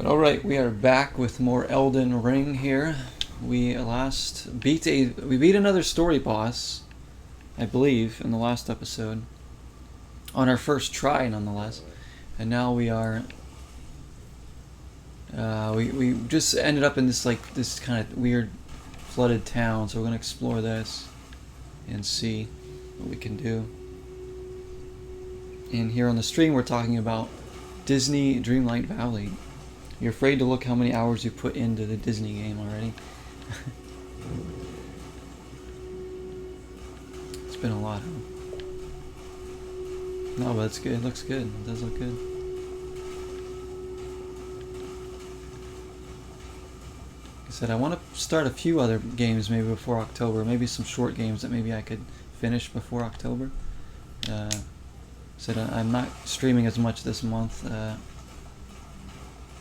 But alright, we are back with more Elden Ring here. We beat another story boss, I believe, in the last episode. On our first try, nonetheless. And now we are... we just ended up in this kind of weird flooded town, so we're going to explore this and see what we can do. And here on the stream we're talking about Disney Dreamlight Valley. You're afraid to look how many hours you put into the Disney game already. It's been a lot, huh? No, but it's good. It looks good. It does look good. Like I said, I want to start a few other games maybe before October. Maybe some short games that maybe I could finish before October. Said I'm not streaming as much this month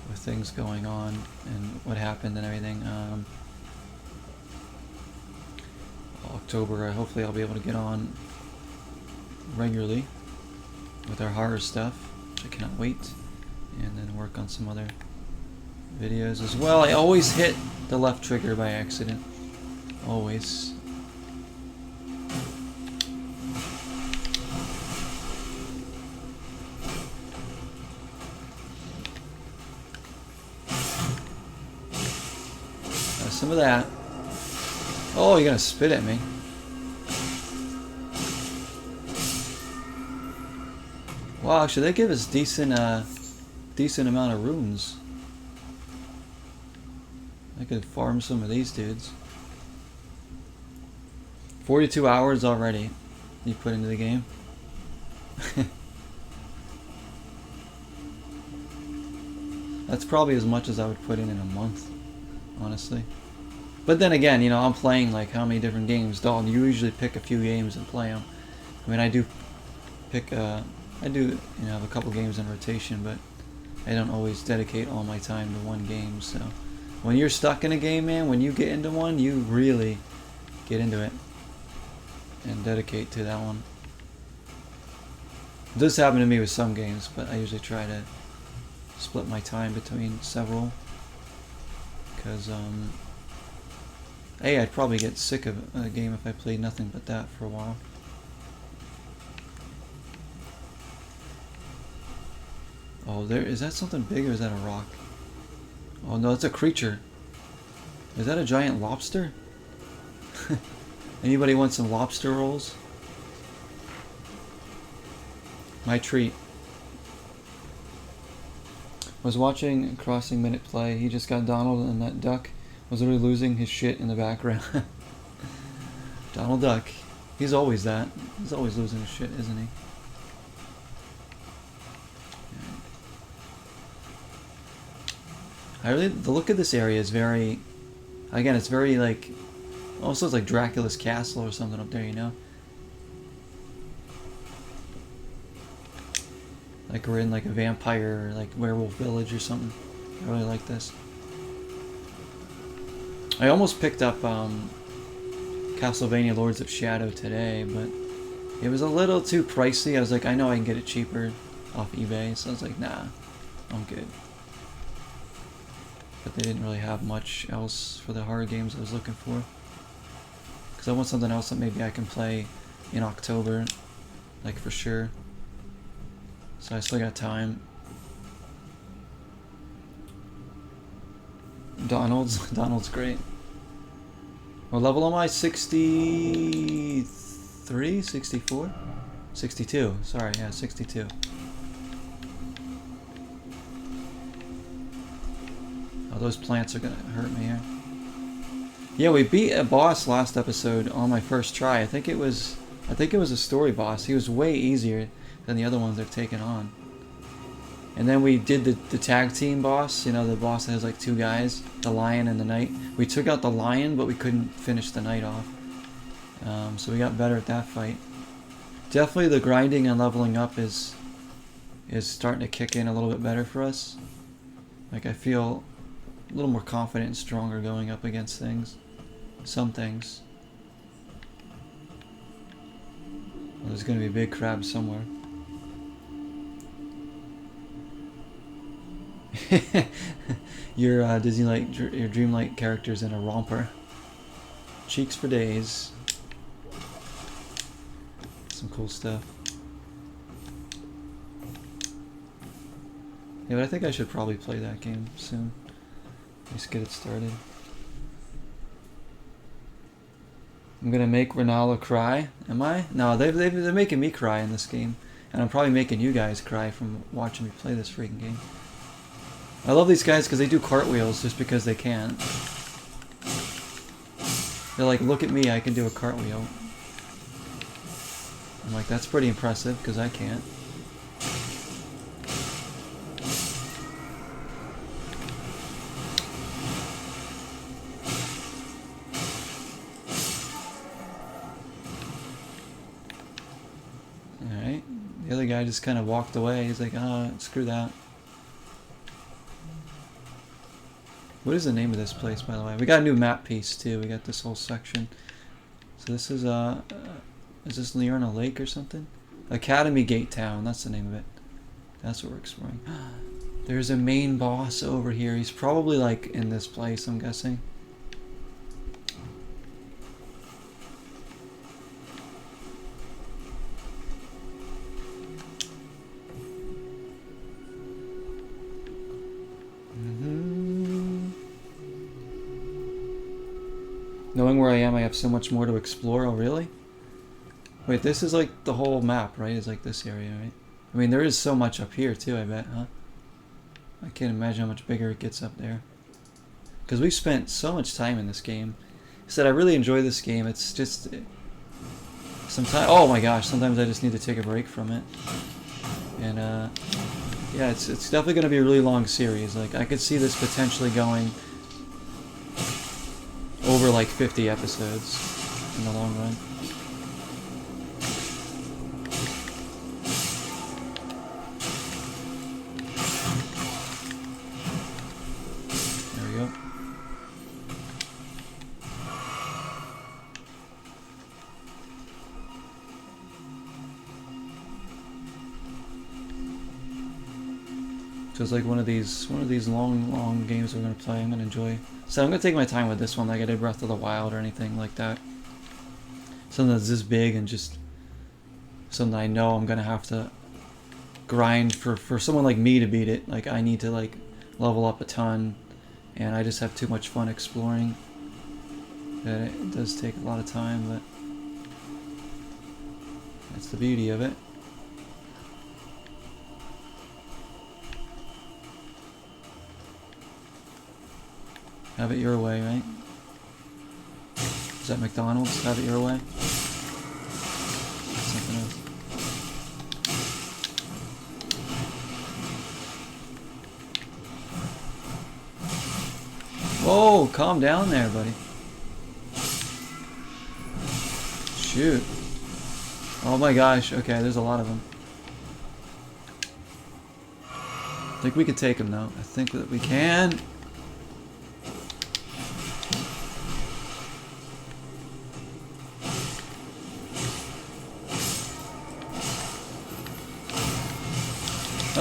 with things going on and what happened and everything. October, hopefully I'll be able to get on regularly with our horror stuff, which I cannot wait, and then work on some other videos as well. I always hit the left trigger by accident. Always. Some of that. Oh, you're gonna spit at me. Wow, actually they give us decent amount of runes. I could farm some of these dudes. 42 hours already you put into the game. That's probably as much as I would put in a month, honestly. But then again, you know, I'm playing like how many different games? Dalton, you usually pick a few games and play them. I mean, I do pick, I do, you know, have a couple games in rotation, but I don't always dedicate all my time to one game. So when you're stuck in a game, man, when you get into one, you really get into it and dedicate to that one. This happened to me with some games, but I usually try to split my time between several. Because, I'd probably get sick of a game if I played nothing but that for a while. Oh, is that something big or is that a rock? Oh no, it's a creature. Is that a giant lobster? Anybody want some lobster rolls? My treat. Was watching Crossing Minute play. He just got Donald, and that duck was literally losing his shit in the background. Donald Duck. He's always that. He's always losing his shit, isn't he? The look of this area is very, again, it's very like, almost looks like Dracula's castle or something up there, you know? Like we're in like a vampire, like werewolf village or something. I really like this. I almost picked up Castlevania Lords of Shadow today, but it was a little too pricey. I was like, I know I can get it cheaper off eBay, so I was like, nah, I'm good. But they didn't really have much else for the horror games I was looking for. Because I want something else that maybe I can play in October, like for sure. So I still got time. Donald's great. What level am I? 63? 64? 62. Sorry, yeah, 62. Oh, those plants are gonna hurt me here. Yeah, we beat a boss last episode on my first try. I think it was a story boss. He was way easier than the other ones they've taken on. And then we did the tag team boss, you know, the boss that has like two guys, the lion and the knight. We took out the lion, but we couldn't finish the knight off. So we got better at that fight. Definitely the grinding and leveling up is starting to kick in a little bit better for us. Like I feel a little more confident and stronger going up against things. Some things. Well, there's going to be a big crab somewhere. Your Disney-like, your dreamlike characters in a romper. Cheeks for days. Some cool stuff. Yeah, but I think I should probably play that game soon. Just get it started. I'm gonna make Ronaldo cry. Am I? No, they're making me cry in this game. And I'm probably making you guys cry from watching me play this freaking game. I love these guys because they do cartwheels just because they can. They're like, look at me, I can do a cartwheel. I'm like, that's pretty impressive because I can't. Alright. The other guy just kind of walked away. He's like, oh, screw that. What is the name of this place, by the way? We got a new map piece, too. We got this whole section. So this is this Leona Lake or something? Academy Gate Town, that's the name of it. That's what we're exploring. There's a main boss over here. He's probably, like, in this place, I'm guessing. Knowing where I am, I have so much more to explore. Oh, really? Wait, this is like the whole map, right? It's like this area, right? I mean, there is so much up here, too, I bet, huh? I can't imagine how much bigger it gets up there. Because we've spent so much time in this game. I said I really enjoy this game. It's just... sometimes... oh my gosh, sometimes I just need to take a break from it. And, yeah, it's definitely going to be a really long series. Like, I could see this potentially going... over like 50 episodes in the long run. There we go. So it's like one of these long games we're gonna play. I'm gonna enjoy. So I'm gonna take my time with this one, like I did Breath of the Wild or anything like that. Something that's this big and just something I know I'm gonna have to grind for someone like me to beat it. Like I need to like level up a ton, and I just have too much fun exploring. That it does take a lot of time, but that's the beauty of it. Have it your way, right? Is that McDonald's? Have it your way? Something else. Whoa, calm down there, buddy. Shoot. Oh my gosh, okay, there's a lot of them. I think we could take them though. I think that we can.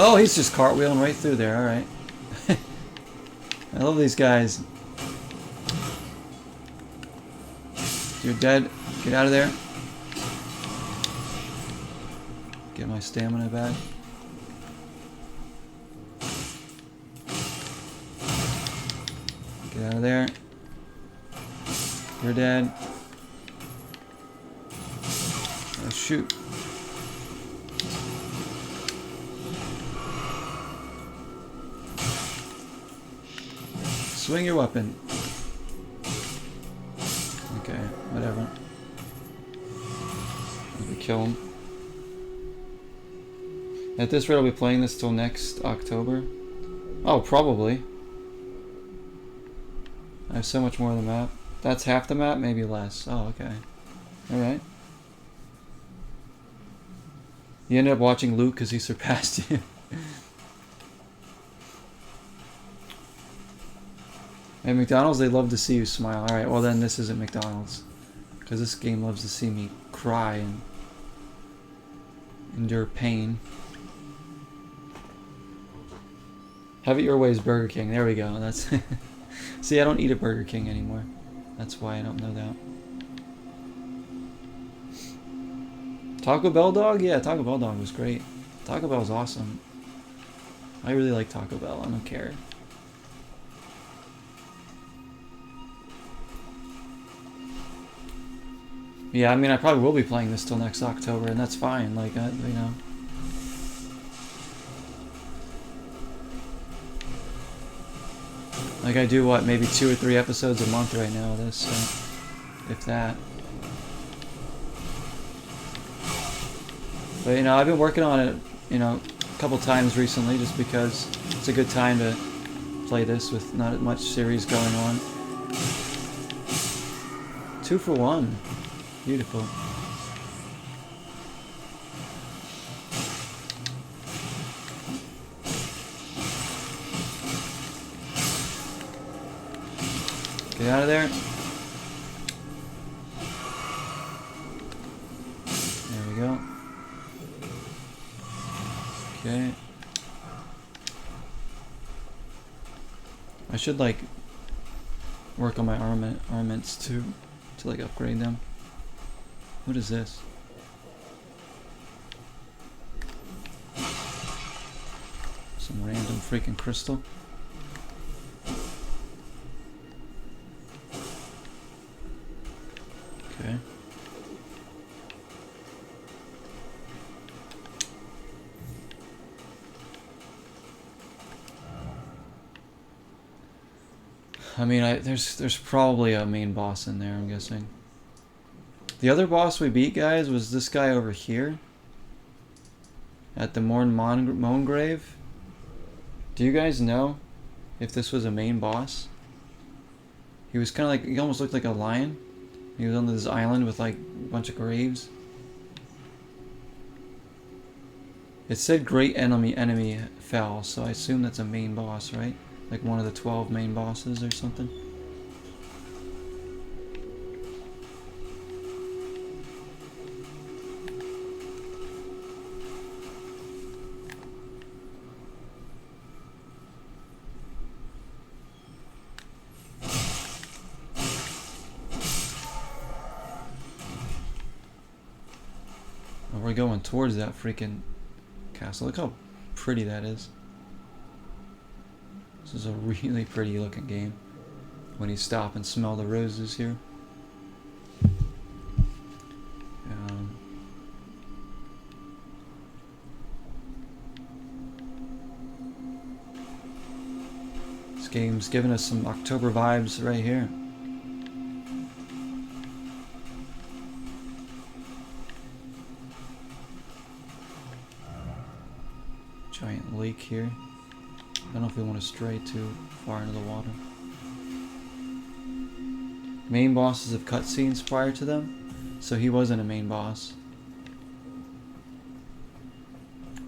Oh, he's just cartwheeling right through there, alright. I love these guys. You're dead. Get out of there. Get my stamina back. Get out of there. You're dead. Oh, shoot. Swing your weapon. Okay, whatever. We kill him. At this rate, I'll be playing this till next October. Oh, probably. I have so much more of the map. That's half the map, maybe less. Oh, okay. Alright. You ended up watching Luke because he surpassed you. At McDonald's, they love to see you smile. Alright, well then this isn't McDonald's. Because this game loves to see me cry and endure pain. Have it your way is Burger King. There we go. That's see, I don't eat at Burger King anymore. That's why I don't know that. Taco Bell dog? Yeah, Taco Bell dog was great. Taco Bell's awesome. I really like Taco Bell. I don't care. Yeah, I mean, I probably will be playing this till next October, and that's fine. Like, you know. Like, I do, what, maybe 2 or 3 episodes a month right now of this, so if that. But, you know, I've been working on it, you know, a couple times recently just because it's a good time to play this with not much series going on. 2 for 1. Beautiful. Get out of there. There we go. Okay. I should like work on my armaments too to like upgrade them. What is this? Some random freaking crystal. Okay. I mean, there's probably a main boss in there, I'm guessing. The other boss we beat, guys, was this guy over here. At the Moangrave. Do you guys know if this was a main boss? He was kind of like, he almost looked like a lion. He was on this island with like a bunch of graves. It said great enemy fell, so I assume that's a main boss, right? Like one of the 12 main bosses or something. We're going towards that freaking castle. Look how pretty that is. This is a really pretty looking game. When you stop and smell the roses here. This game's giving us some October vibes right here. Giant lake here. I don't know if we want to stray too far into the water. Main bosses have cutscenes prior to them, so he wasn't a main boss.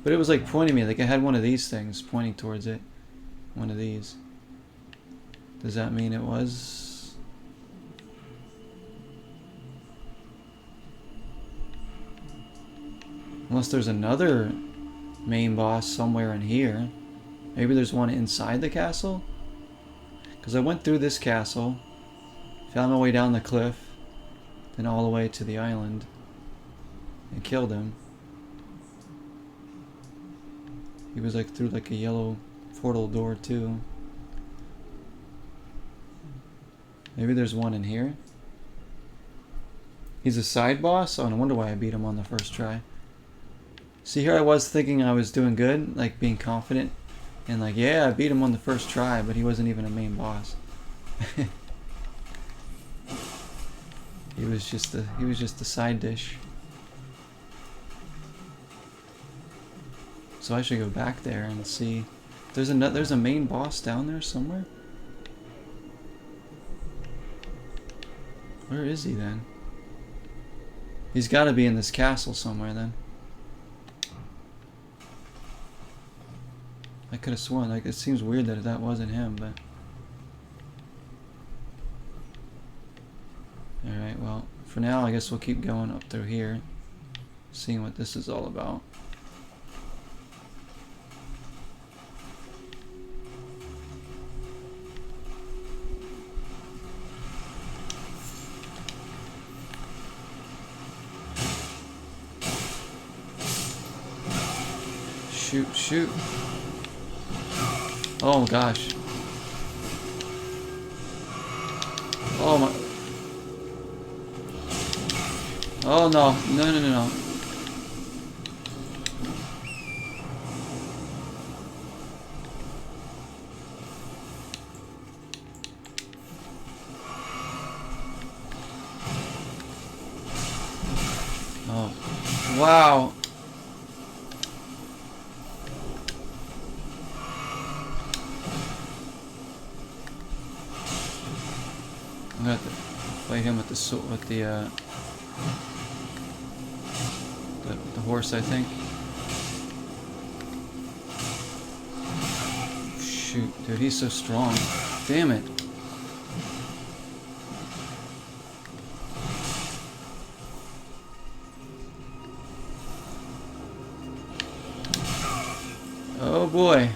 But it was like pointing me, like I had one of these things pointing towards it. One of these. Does that mean it was? Unless there's another main boss somewhere in here. Maybe there's one inside the castle? Because I went through this castle, found my way down the cliff, then all the way to the island, and killed him. He was like through like a yellow portal door too. Maybe there's one in here. He's a side boss? Oh, no wonder why I beat him on the first try. See, here I was thinking I was doing good, like being confident, and like, yeah, I beat him on the first try, but he wasn't even a main boss. He was just the side dish. So I should go back there and see. There's a main boss down there somewhere. Where is he then? He's got to be in this castle somewhere then. I could have sworn, like, it seems weird that that wasn't him, but... Alright, well, for now I guess we'll keep going up through here, seeing what this is all about. Shoot, shoot. Oh gosh. Oh my. Oh no. No, no, no, no. Oh. Wow. I'm gonna have to fight him with the the horse, I think. Shoot, dude, he's so strong. Damn it. Oh boy.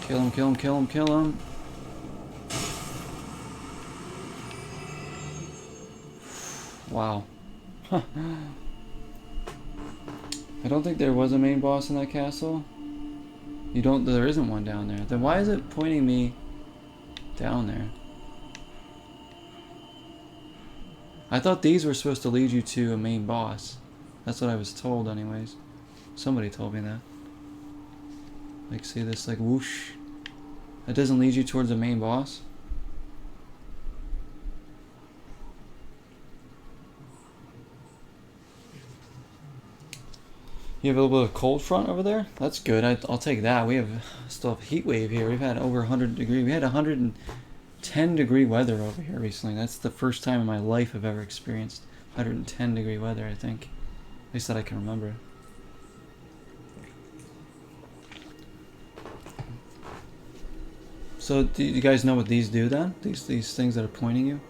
Kill him, kill him, kill him, kill him. Wow. I don't think there was a main boss in that castle. There isn't one down there. Then why is it pointing me down there? I thought these were supposed to lead you to a main boss. That's what I was told anyways. Somebody told me that. Like, see this, like, whoosh? That doesn't lead you towards the main boss? You have a little bit of cold front over there? That's good. I'll take that. We have still have heat wave here. We've had over 100 degree. We had 110 degree weather over here recently. That's the first time in my life I've ever experienced 110 degree weather, I think. At least that I can remember. So do you guys know what these do then? These things that are pointing you?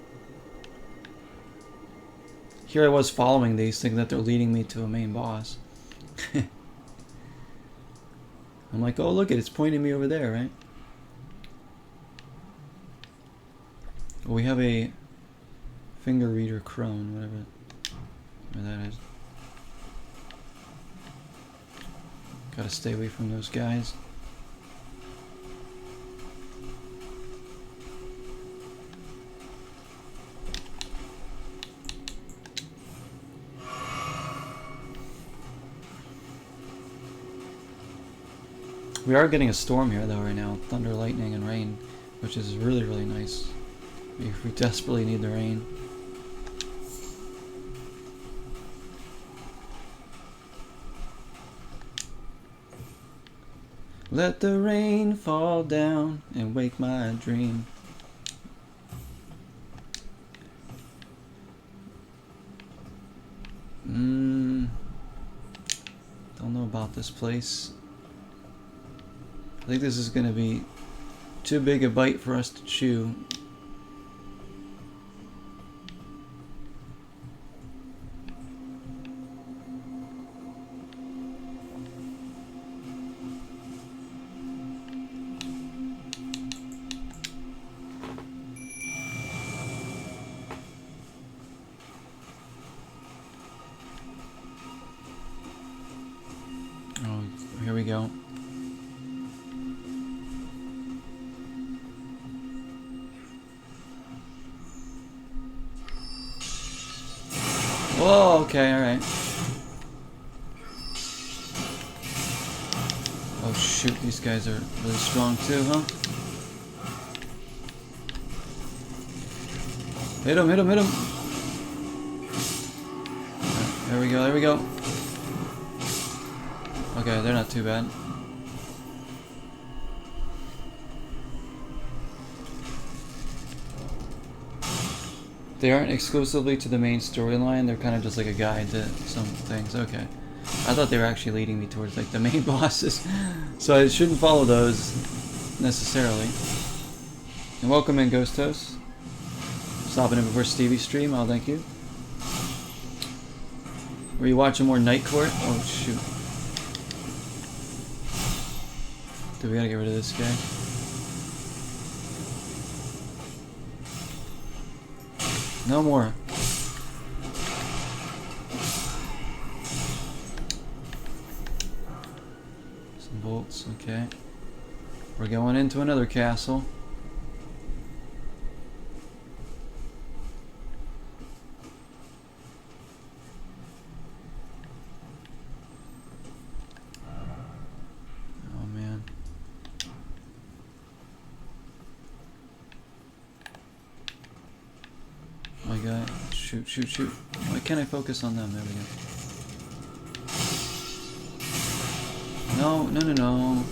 Here I was following these, thinking that they're leading me to a main boss. I'm like, oh look, it's pointing me over there, right? We have a finger reader crone, whatever that is. Gotta stay away from those guys. We are getting a storm here though right now. Thunder, lightning, and rain, which is really, really nice. We desperately need the rain. Let the rain fall down and wake my dream. Don't know about this place. I think this is gonna be too big a bite for us to chew. Oh, here we go. Whoa, okay, alright. Oh shoot, these guys are really strong too, huh? Hit him, hit him, hit him! There we go, there we go. Okay, they're not too bad. They aren't exclusively to the main storyline, they're kind of just like a guide to some things. Okay. I thought they were actually leading me towards like the main bosses. So I shouldn't follow those necessarily. And welcome in, Ghost Host. Stopping in before Stevie's stream, I'll thank you. Were you watching more Night Court? Oh shoot. Dude, we gotta get rid of this guy. No more. Some bolts, okay. We're going into another castle. Oh man. Oh my god. Shoot, shoot, shoot. Why can't I focus on them? There we go. No, no, no, no.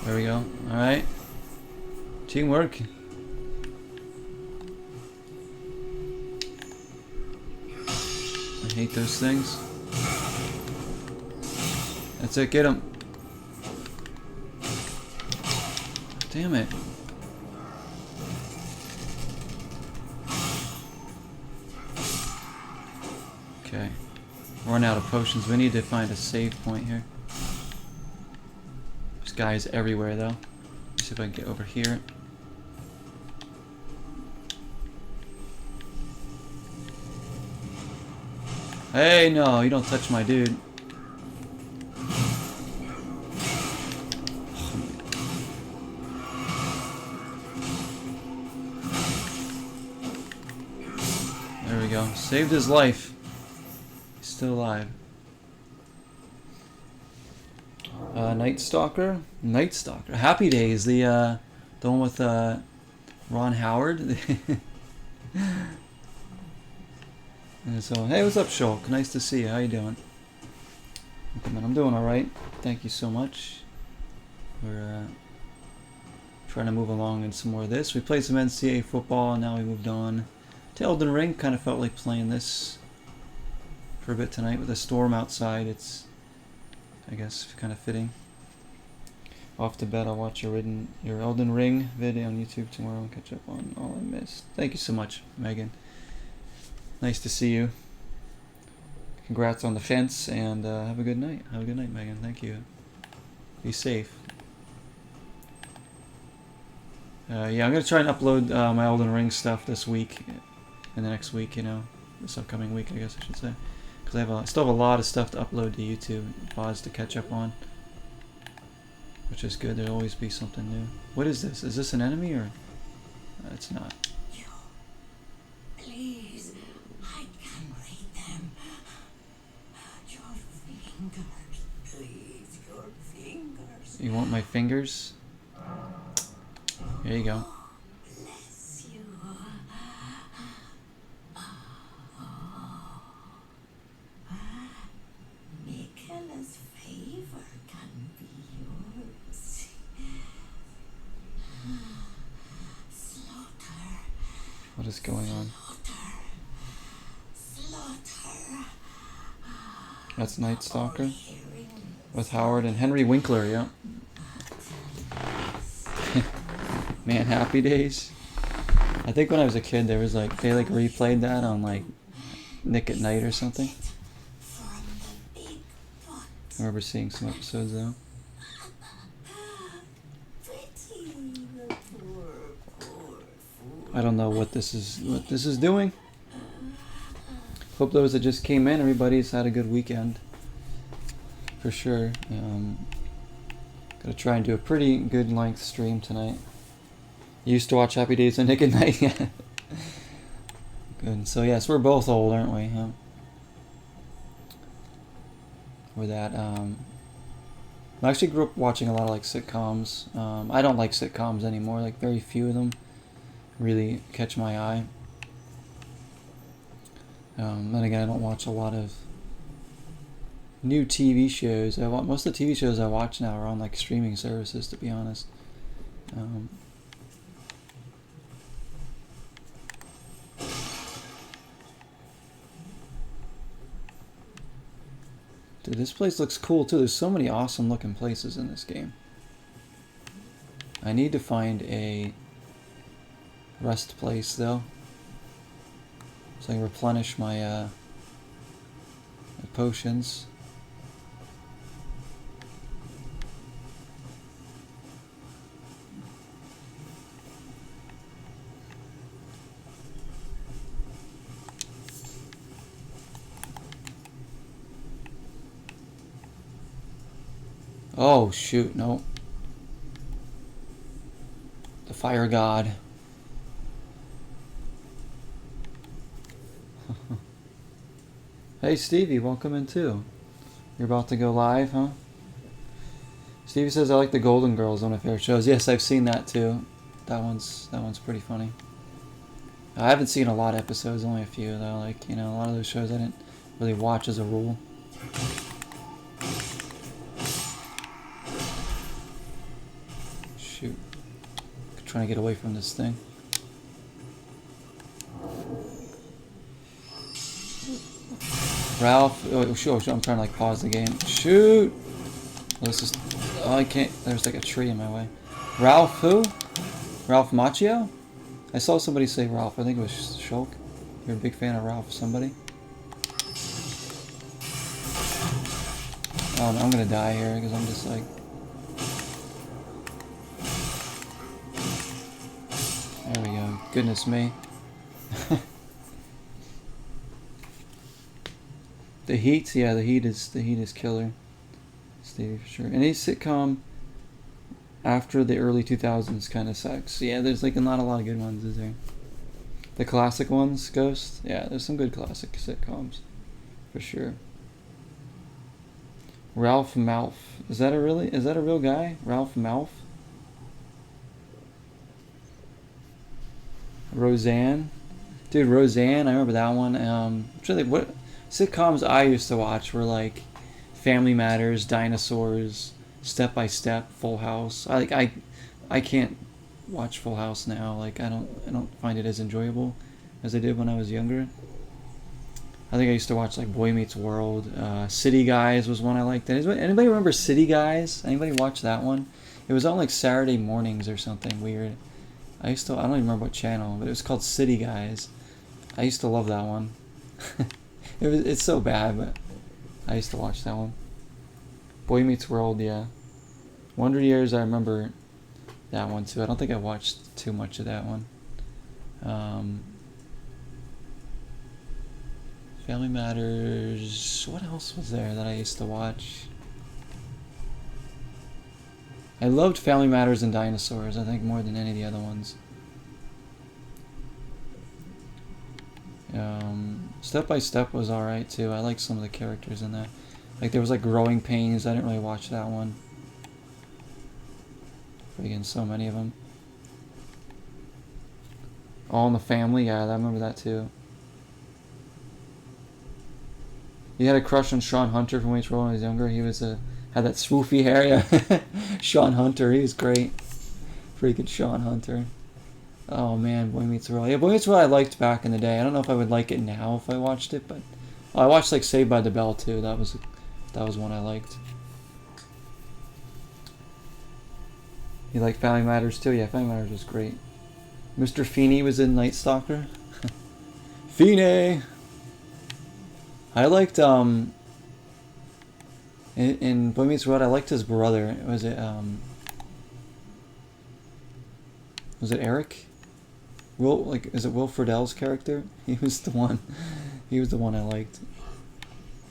There we go. Alright. Teamwork. I hate those things. That's it, get him. Damn it. Okay. Run out of potions. We need to find a save point here. There's guys everywhere though. Let's see if I can get over here. Hey, no, you don't touch my dude. There we go. Saved his life. He's still alive. Night Stalker? Night Stalker. Happy Days, the one with Ron Howard. And so, hey, what's up, Shulk? Nice to see you. How you doing? I'm doing alright. Thank you so much. We're trying to move along in some more of this. We played some NCAA football, and now we moved on to Elden Ring. Kind of felt like playing this for a bit tonight with a storm outside. It's, I guess, kind of fitting. Off to bed, I'll watch your Elden Ring video on YouTube tomorrow and catch up on all I missed. Thank you so much, Megan. Nice to see you. Congrats on the fence, and have a good night. Have a good night, Megan. Thank you. Be safe. Yeah, I'm going to try and upload my Elden Ring stuff this week, and the next week, you know, this upcoming week, I guess I should say. Because I still have a lot of stuff to upload to YouTube, VODs to catch up on. Which is good, there'll always be something new. What is this? Is this an enemy, or? It's not. Please, I can read them. Your fingers, please, your fingers. You want my fingers? Here you go. Bless you. Michaela's favor can be yours. Slaughter. What is going on? Slaughter. That's Night Stalker with Howard and Henry Winkler, yeah. Man, Happy Days. I think when I was a kid, there was like they like replayed that on like Nick at Night or something. I remember seeing some episodes though. I don't know what this is doing. Hope those that just came in, everybody's had a good weekend. For sure. Gonna try and do a pretty good length stream tonight. Used to watch Happy Days and Nick at Night. Good. So yes, we're both old, aren't we? Huh? With that, I actually grew up watching a lot of like sitcoms. I don't like sitcoms anymore. Like very few of them really catch my eye. Then again, I don't watch a lot of new TV shows. Most of the TV shows I watch now are on like streaming services, to be honest. Dude, this place looks cool too. There's so many awesome looking places in this game. I need to find a rest place though, so I can replenish my, my potions. Oh, shoot, no. The fire god. Hey, Stevie, welcome in too. You're about to go live, huh? Stevie says, I like the Golden Girls, one of my favorite shows. Yes, I've seen that too. That one's pretty funny. I haven't seen a lot of episodes, only a few though. Like, you know, a lot of those shows I didn't really watch as a rule. Shoot. Trying to get away from this thing. Ralph, oh shoot, I'm trying to like pause the game. Shoot! Let's just, oh I can't, there's like a tree in my way. Ralph who? Ralph Macchio? I saw somebody say Ralph, I think it was Shulk. You're a big fan of Ralph somebody? Oh, I'm gonna die here because I'm just like... There we go, goodness me. The Heat, yeah, the Heat is killer. Stevie for sure. Any sitcom after the early 2000s kind of sucks. Yeah, there's like not a lot of good ones, is there? The classic ones, Ghost. Yeah, there's some good classic sitcoms, for sure. Ralph Malph. Is that a real guy? Ralph Malph. Roseanne. Dude, Roseanne, I remember that one. Really, what sitcoms I used to watch were like Family Matters, Dinosaurs, Step by Step, Full House. I can't watch Full House now. Like I don't find it as enjoyable as I did when I was younger. I think I used to watch like Boy Meets World. City Guys was one I liked. Anybody remember City Guys? Anybody watch that one? It was on like Saturday mornings or something weird. I don't even remember what channel, but it was called City Guys. I used to love that one. It's so bad, but I used to watch that one. Boy Meets World, yeah. Wonder Years, I remember that one too. I don't think I watched too much of that one. Family Matters. What else was there that I used to watch? I loved Family Matters and Dinosaurs, I think, more than any of the other ones. Step by Step was alright too. I liked some of the characters in that. Like there was like Growing Pains. I didn't really watch that one. Friggin' so many of them. All in the Family. Yeah, I remember that too. You had a crush on Sean Hunter from when he was younger. He was had that swoopy hair. Yeah, Sean Hunter. He was great. Freaking Sean Hunter. Oh man, Boy Meets World. Yeah, Boy Meets World I liked back in the day. I don't know if I would like it now if I watched it, but I watched like Saved by the Bell too. That was one I liked. You like Family Matters too? Yeah, Family Matters was great. Mr. Feeney was in Night Stalker. Feeney. I liked in Boy Meets World I liked his brother. Was it Eric? Is it Will Friedle's character? He was the one I liked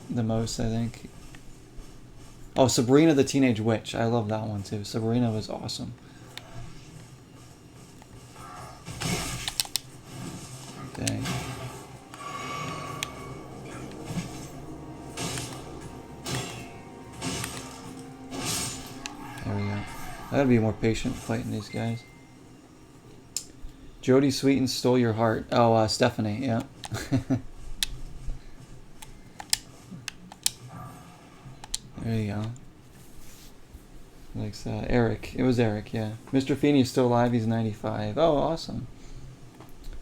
the most, I think. Oh, Sabrina the Teenage Witch. I love that one too. Sabrina was awesome. Dang. There we go. I gotta be more patient fighting these guys. Jodie Sweetin stole your heart. Oh, Stephanie, yeah. There you go. Like Eric. It was Eric, yeah. Mr. Feeney's still alive. He's 95. Oh, awesome.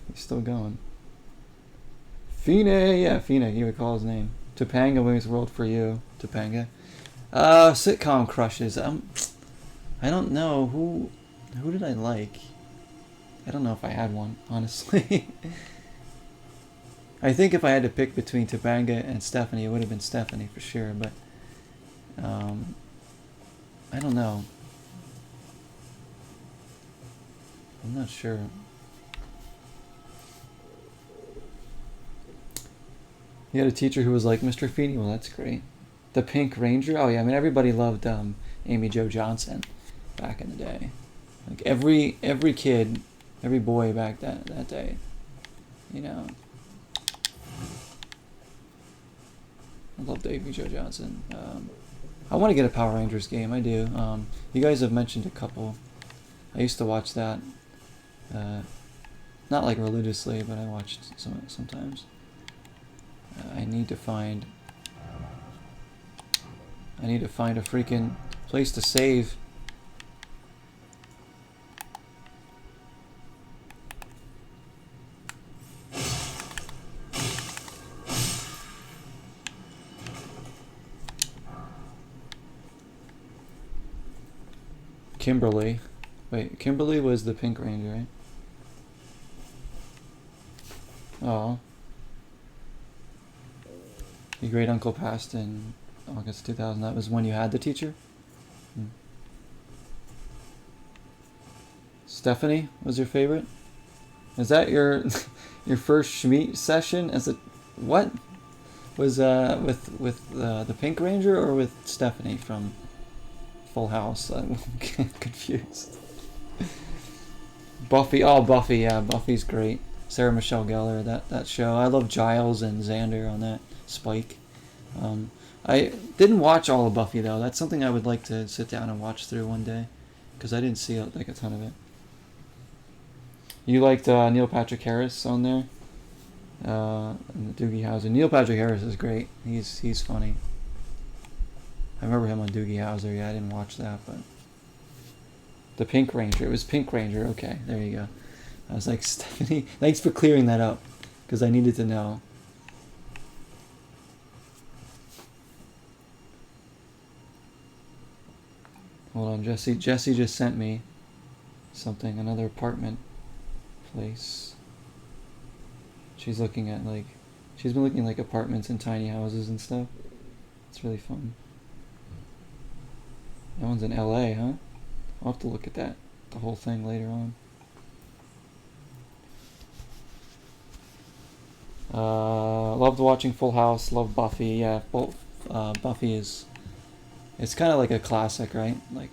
He's still going. Feeney, yeah, Feeney. You would call his name. Topanga Wings World for you, Topanga. Sitcom crushes. I don't know who did I like. I don't know if I had one, honestly. I think if I had to pick between Topanga and Stephanie, it would have been Stephanie for sure, but I don't know. I'm not sure. You had a teacher who was like, Mr. Feeney, well, that's great. The Pink Ranger? Oh, yeah, I mean, everybody loved Amy Jo Johnson back in the day. Like every kid, every boy back that day, you know. I love Amy Jo Johnson. I want to get a Power Rangers game. I do. You guys have mentioned a couple. I used to watch that. Not like religiously, but I watched sometimes. I need to find a freaking place to save. Kimberly. Wait, Kimberly was the Pink Ranger, right? Oh. Your great uncle passed in August 2000. That was when you had the teacher? Stephanie was your favorite? Is that your your first Schmeat session as a what? Was with the Pink Ranger or with Stephanie from Full House? I'm confused. Buffy, oh Buffy, yeah, Buffy's great. Sarah Michelle Gellar, that show. I love Giles and Xander on that. Spike. I didn't watch all of Buffy though. That's something I would like to sit down and watch through one day, because I didn't see like a ton of it. You liked Neil Patrick Harris on there, and Doogie Howser. Neil Patrick Harris is great. He's funny. I remember him on Doogie Howser. Yeah, I didn't watch that, but the Pink Ranger. It was Pink Ranger. Okay, there you go. I was like, Stephanie, thanks for clearing that up, because I needed to know. Hold on, Jesse. Jesse just sent me something, another apartment place. She's been looking like apartments and tiny houses and stuff. It's really fun. That one's in LA, huh? I'll have to look at that, the whole thing later on. Loved watching Full House. Love Buffy. Yeah, Buffy is. It's kind of like a classic, right? Like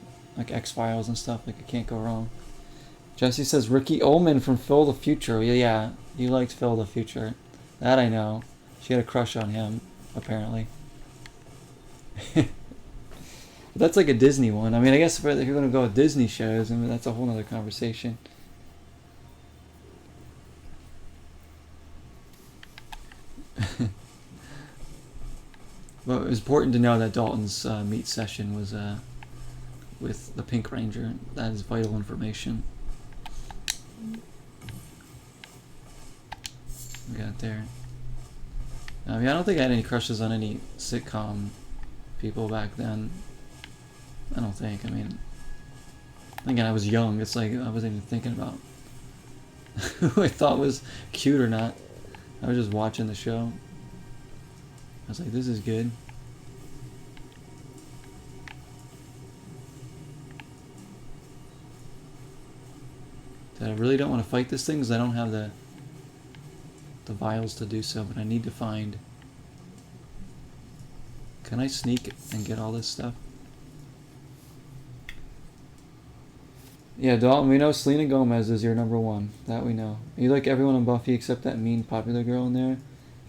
X-Files and stuff. Like it can't go wrong. Jesse says Ricky Ullman from Phil the Future. Yeah, you liked Phil the Future. That I know. She had a crush on him, apparently. But that's like a Disney one. I mean, I guess if you're gonna go with Disney shows, I mean that's a whole other conversation. But it was important to know that Dalton's meet session was with the Pink Ranger. That is vital information. We got it there. I mean, I don't think I had any crushes on any sitcom people back then. I don't think. I mean, again, I was young. It's like I wasn't even thinking about who I thought was cute or not. I was just watching the show. I was like, this is good. I really don't want to fight this thing because I don't have the vials to do so, but I need to find... Can I sneak and get all this stuff? Yeah, Dalton, we know Selena Gomez is your number one. That we know. You like everyone on Buffy except that mean popular girl in there?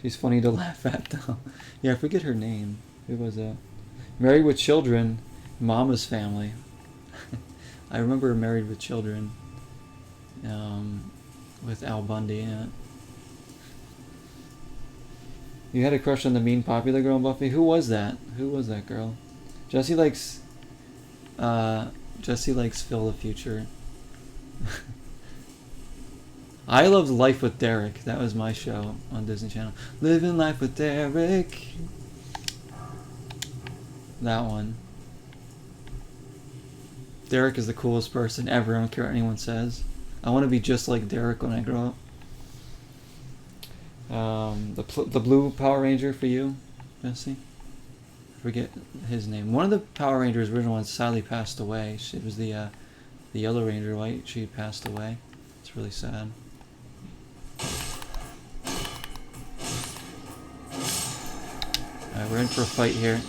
She's funny to laugh at, though. Yeah, I forget her name. Who was that? Married with Children. Mama's Family. I remember Married with Children. With Al Bundy in it. You had a crush on the mean popular girl in Buffy? Who was that? Who was that girl? Jesse likes Phil the Future. I loved Life with Derek. That was my show on Disney Channel. Living Life with Derek. That one. Derek is the coolest person ever. I don't care what anyone says. I want to be just like Derek when I grow up. The blue Power Ranger for you, Jesse? I forget his name. One of the Power Rangers original ones sadly passed away. She was the Yellow Ranger, right? She passed away. It's really sad. Alright, we're in for a fight here.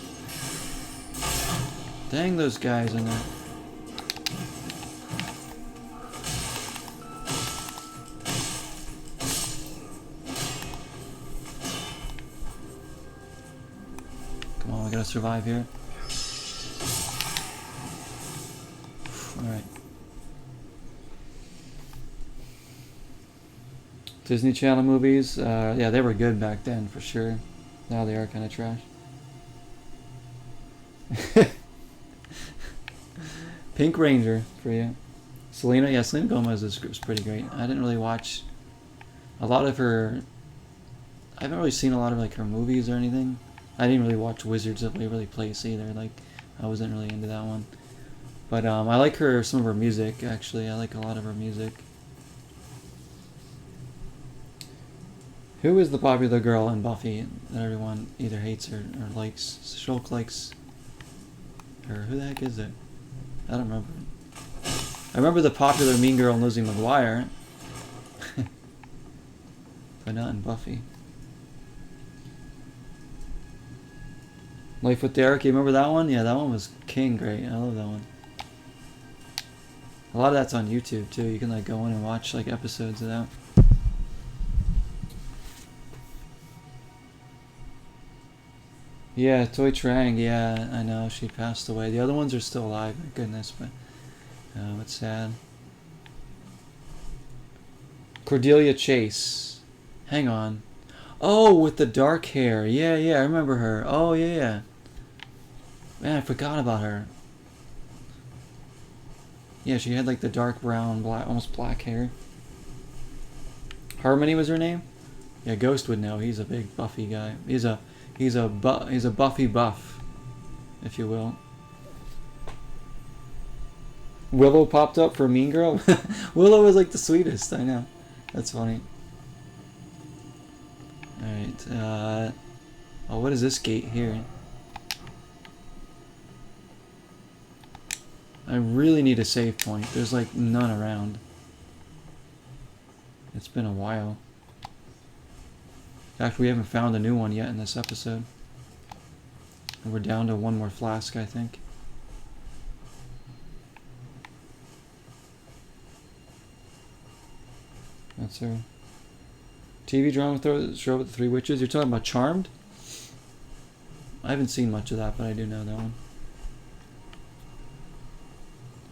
Dang those guys in there. Come on, we gotta survive here. Alright. Disney Channel movies, yeah, they were good back then for sure. Now they are kind of trash. Pink Ranger for you. Selena, yeah, Selena Gomez is pretty great. I didn't really watch a lot of her. I haven't really seen a lot of like her movies or anything. I didn't really watch Wizards of Waverly Place either. Like, I wasn't really into that one. But I like some of her music actually. I like a lot of her music. Who is the popular girl in Buffy that everyone either hates or likes? Shulk likes her. Who the heck is it? I don't remember. I remember the popular mean girl Lizzie McGuire. But not in Buffy. Life with Derek, you remember that one? Yeah, that one was king great. I love that one. A lot of that's on YouTube too. You can like go in and watch like episodes of that. Yeah, Toy Trang, yeah, I know, she passed away. The other ones are still alive, thank goodness, but it's sad. Cordelia Chase. Hang on. Oh, with the dark hair. Yeah, I remember her. Oh, yeah. Man, I forgot about her. Yeah, she had like the dark brown, black, almost black hair. Harmony was her name? Yeah, Ghost would know. He's a big Buffy guy. He's a Buffy buff, if you will. Willow popped up for Mean Girl. Willow was like the sweetest. I know. That's funny. All right. Oh, what is this gate here? I really need a save point. There's like none around. It's been a while. In fact, we haven't found a new one yet in this episode. And we're down to one more flask, I think. That's her. TV drama show with the Three Witches. You're talking about Charmed? I haven't seen much of that, but I do know that one.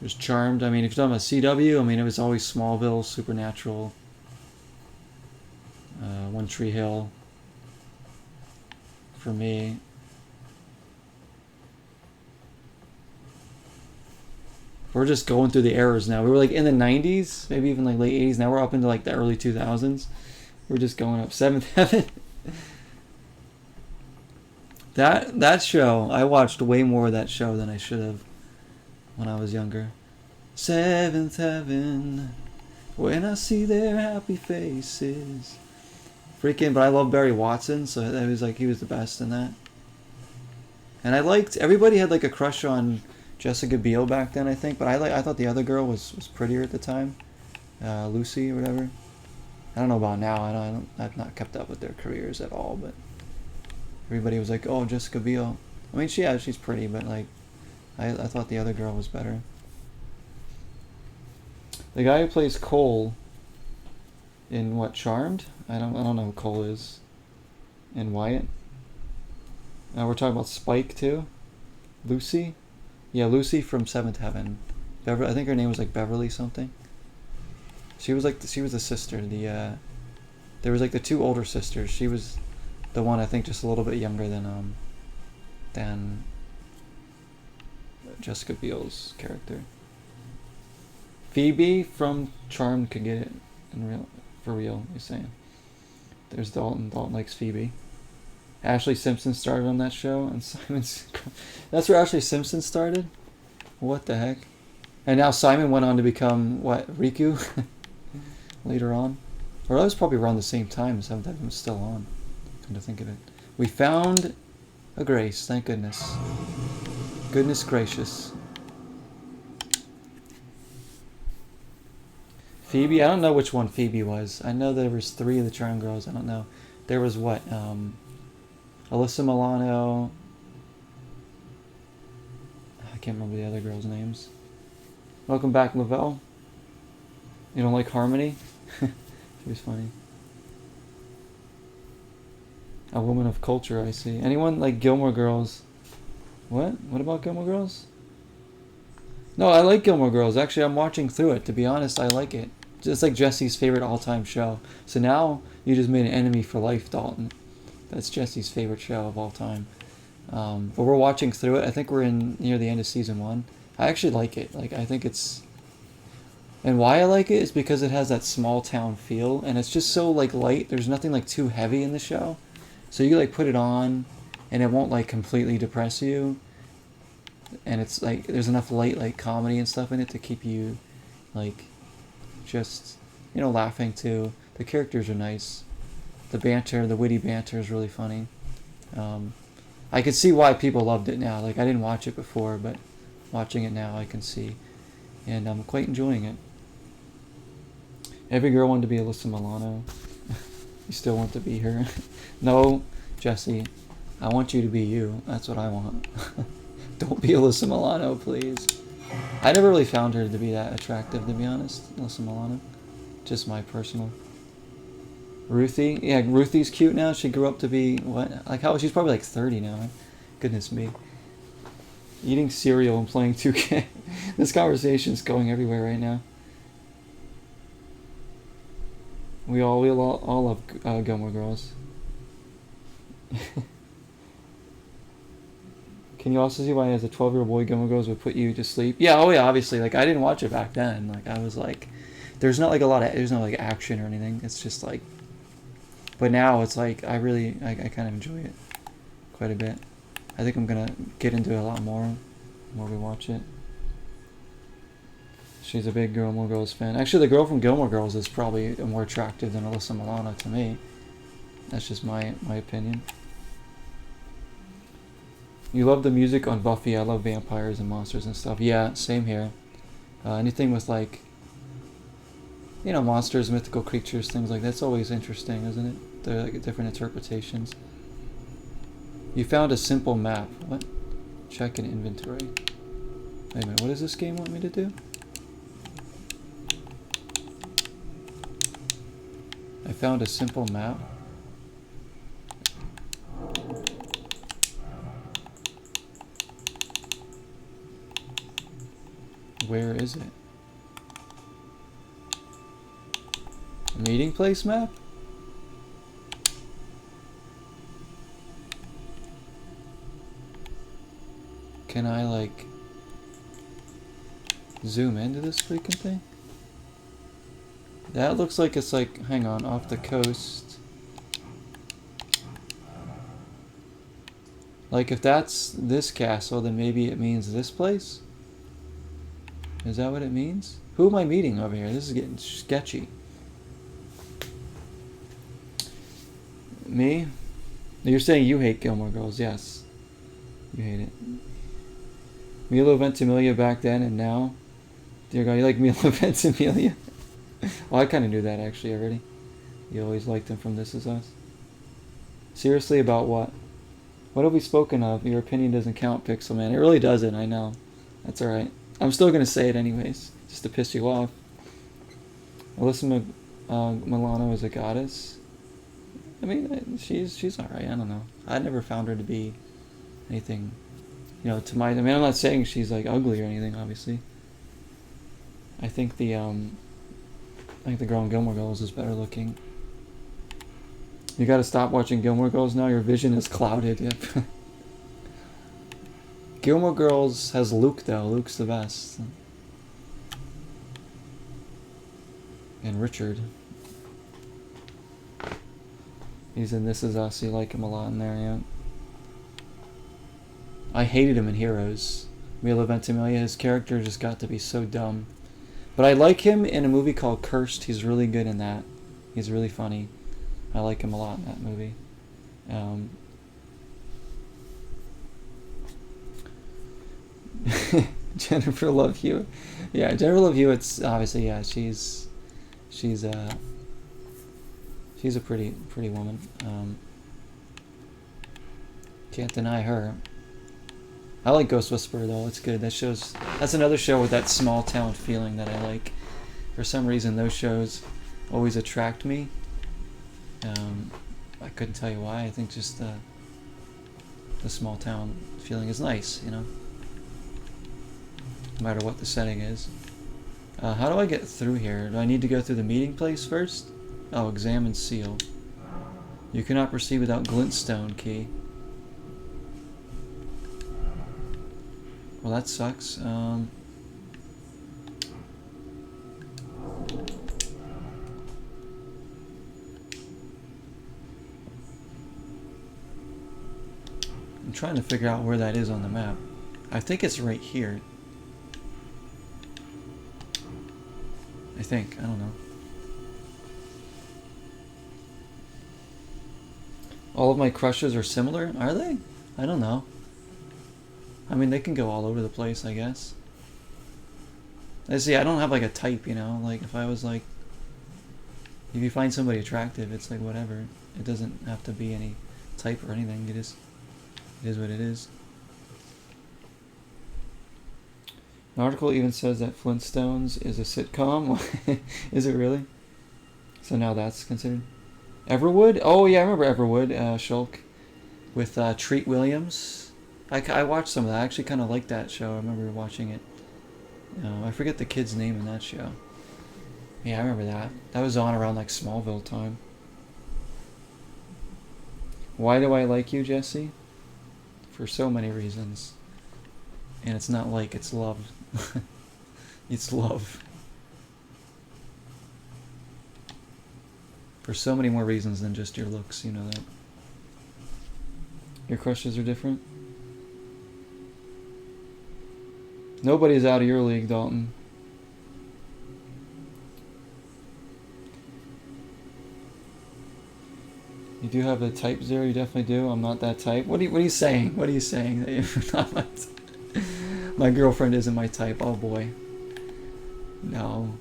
There's Charmed. I mean, if you're talking about CW, I mean, it was always Smallville, Supernatural, One Tree Hill. For me. We're just going through the eras now. We were like in the 90s, maybe even like late 80s. Now we're up into like the early 2000s. We're just going up. Seventh Heaven. That show, I watched way more of that show than I should have when I was younger. Seventh Heaven, when I see their happy faces. Freaking, but I love Barry Watson, so that was like, he was the best in that. And I liked, everybody had like a crush on Jessica Biel back then, I think, but I thought the other girl was prettier at the time, Lucy or whatever. I don't know about now. I've not kept up with their careers at all, but everybody was like, "Oh, Jessica Biel." I mean, she's pretty, but like, I thought the other girl was better. The guy who plays Cole in what, Charmed? I don't know who Cole is. And Wyatt. Now we're talking about Spike too. Lucy. Yeah, Lucy from Seventh Heaven. I think her name was like Beverly something. She was the sister. There was like the two older sisters. She was the one, I think, just a little bit younger than Jessica Biel's character. Phoebe from Charmed could get it for real. You're saying? There's Dalton. Dalton likes Phoebe. Ashley Simpson started on that show, and Simon's. That's where Ashley Simpson started. What the heck? And now Simon went on to become what, Riku? Later on, or that was probably around the same time. Seventh Heaven was still on. Come to think of it, we found a Grace. Thank goodness. Goodness gracious. Phoebe. I don't know which one Phoebe was. I know there was 3 of the Charm Girls. I don't know. There was what? Alyssa Milano. I can't remember the other girls' names. Welcome back, Lavelle. You don't like Harmony? She was funny. A woman of culture, I see. Anyone like Gilmore Girls? What? What about Gilmore Girls? No, I like Gilmore Girls. Actually, I'm watching through it. To be honest, I like it. Just like Jesse's favorite all-time show. So now you just made an enemy for life, Dalton. That's Jesse's favorite show of all time. But we're watching through it. I think we're in near the end of season 1. I actually like it. Like, I think it's... And why I like it is because it has that small town feel, and it's just so like light. There's nothing like too heavy in the show. So you like put it on, and it won't like completely depress you. And it's like there's enough light like comedy and stuff in it to keep you like just, you know, laughing too. The characters are nice. The banter, the witty banter is really funny. I can see why people loved it now. Like, I didn't watch it before, but watching it now I can see. And I'm quite enjoying it. Every girl wanted to be Alyssa Milano. You still want to be her? No, Jesse. I want you to be you. That's what I want. Don't be Alyssa Milano, please. I never really found her to be that attractive, to be honest. Alyssa Milano. Just my personal... Ruthie? Yeah, Ruthie's cute now. She grew up to be... What? Like, how... She's probably like 30 now. Goodness me. Eating cereal and playing 2K. This conversation's going everywhere right now. We all love Gilmore Girls. Can you also see why as a 12-year-old boy Gilmore Girls would put you to sleep? Yeah, oh yeah, obviously. Like, I didn't watch it back then. Like, I was like... There's not like a lot of... There's no like action or anything. It's just like... But now it's like, I kind of enjoy it quite a bit. I think I'm gonna get into it a lot more we watch it. She's a big Gilmore Girls fan. Actually, the girl from Gilmore Girls is probably more attractive than Alyssa Milano to me. That's just my opinion. You love the music on Buffy. I love vampires and monsters and stuff. Yeah, same here. Anything with like, you know, monsters, mythical creatures, things like that's always interesting, isn't it? They're like different interpretations. You found a simple map. What? Check in inventory. Wait a minute, what does this game want me to do? I found a simple map. Where is it? A meeting place map? Can I like zoom into this freaking thing? That looks like it's like, hang on, off the coast. Like if that's this castle, then maybe it means this place? Is that what it means? Who am I meeting over here? This is getting sketchy. Me? You're saying you hate Gilmore Girls, yes. You hate it. Milo Ventimiglia back then and now? Dear God, you like Milo Ventimiglia? Well, I kind of knew that actually already. You always liked him from This Is Us. Seriously, about what? What have we spoken of? Your opinion doesn't count, Pixel Man. It really doesn't, I know. That's alright. I'm still going to say it anyways, just to piss you off. Alyssa Milano is a goddess. I mean, she's alright, I don't know. I never found her to be anything, you know, to my... I mean, I'm not saying she's, like, ugly or anything, obviously. I think the girl in Gilmore Girls is better looking. You gotta stop watching Gilmore Girls now, your vision is clouded, yep. Gilmore Girls has Luke, though. Luke's the best. And Richard. He's in This Is Us. You like him a lot in there, yeah. I hated him in Heroes. Milo Ventimiglia, his character just got to be so dumb. But I like him in a movie called Cursed. He's really good in that. He's really funny. I like him a lot in that movie. Jennifer Love Hewitt. Yeah, Jennifer Love Hewitt's obviously, yeah, she's a pretty woman. Can't deny her. I like Ghost Whisperer though. It's good. That's another show with that small town feeling that I like. For some reason, those shows always attract me. I couldn't tell you why. I think just the small town feeling is nice, you know. No matter what the setting is. How do I get through here? Do I need to go through the meeting place first? Oh, examine seal. You cannot proceed without glintstone key. Well, that sucks. I'm trying to figure out where that is on the map. I think it's right here. I think. I don't know. All of my crushes are similar? Are they? I don't know. I mean, they can go all over the place, I guess. I see, I don't have like a type, you know? Like, if I was like... If you find somebody attractive, it's like whatever. It doesn't have to be any type or anything. It is what it is. An article even says that Flintstones is a sitcom. Is it really? So now that's considered. Everwood? Oh yeah, I remember Everwood, Shulk. With Treat Williams. I watched some of that. I actually kind of liked that show. I remember watching it. I forget the kid's name in that show. Yeah, I remember that. That was on around like Smallville time. Why do I like you, Jesse? For so many reasons. And it's not like, it's love. It's love. For so many more reasons than just your looks, you know that. Your crushes are different? Nobody's out of your league, Dalton. You do have a type, Zero? You definitely do. I'm not that type. What are you saying? What are you saying? That you're not my type? My girlfriend isn't my type. Oh boy. No,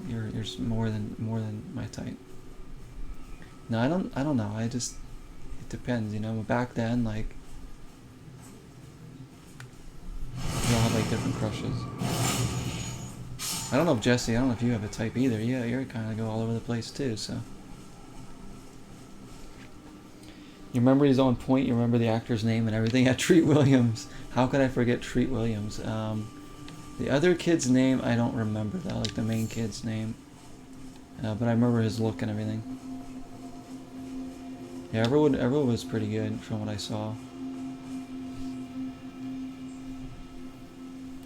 you're more than my type. No, I don't know. It depends, you know. Back then, like, we all have like different crushes. I don't know if Jesse, I don't know if you have a type either. Yeah, you're kind of go all over the place too, so. Your memory is on point. You remember the actor's name and everything. Yeah, Treat Williams. How could I forget Treat Williams? The other kid's name, I don't remember though, like the main kid's name. But I remember his look and everything. Yeah, Everwood was pretty good from what I saw.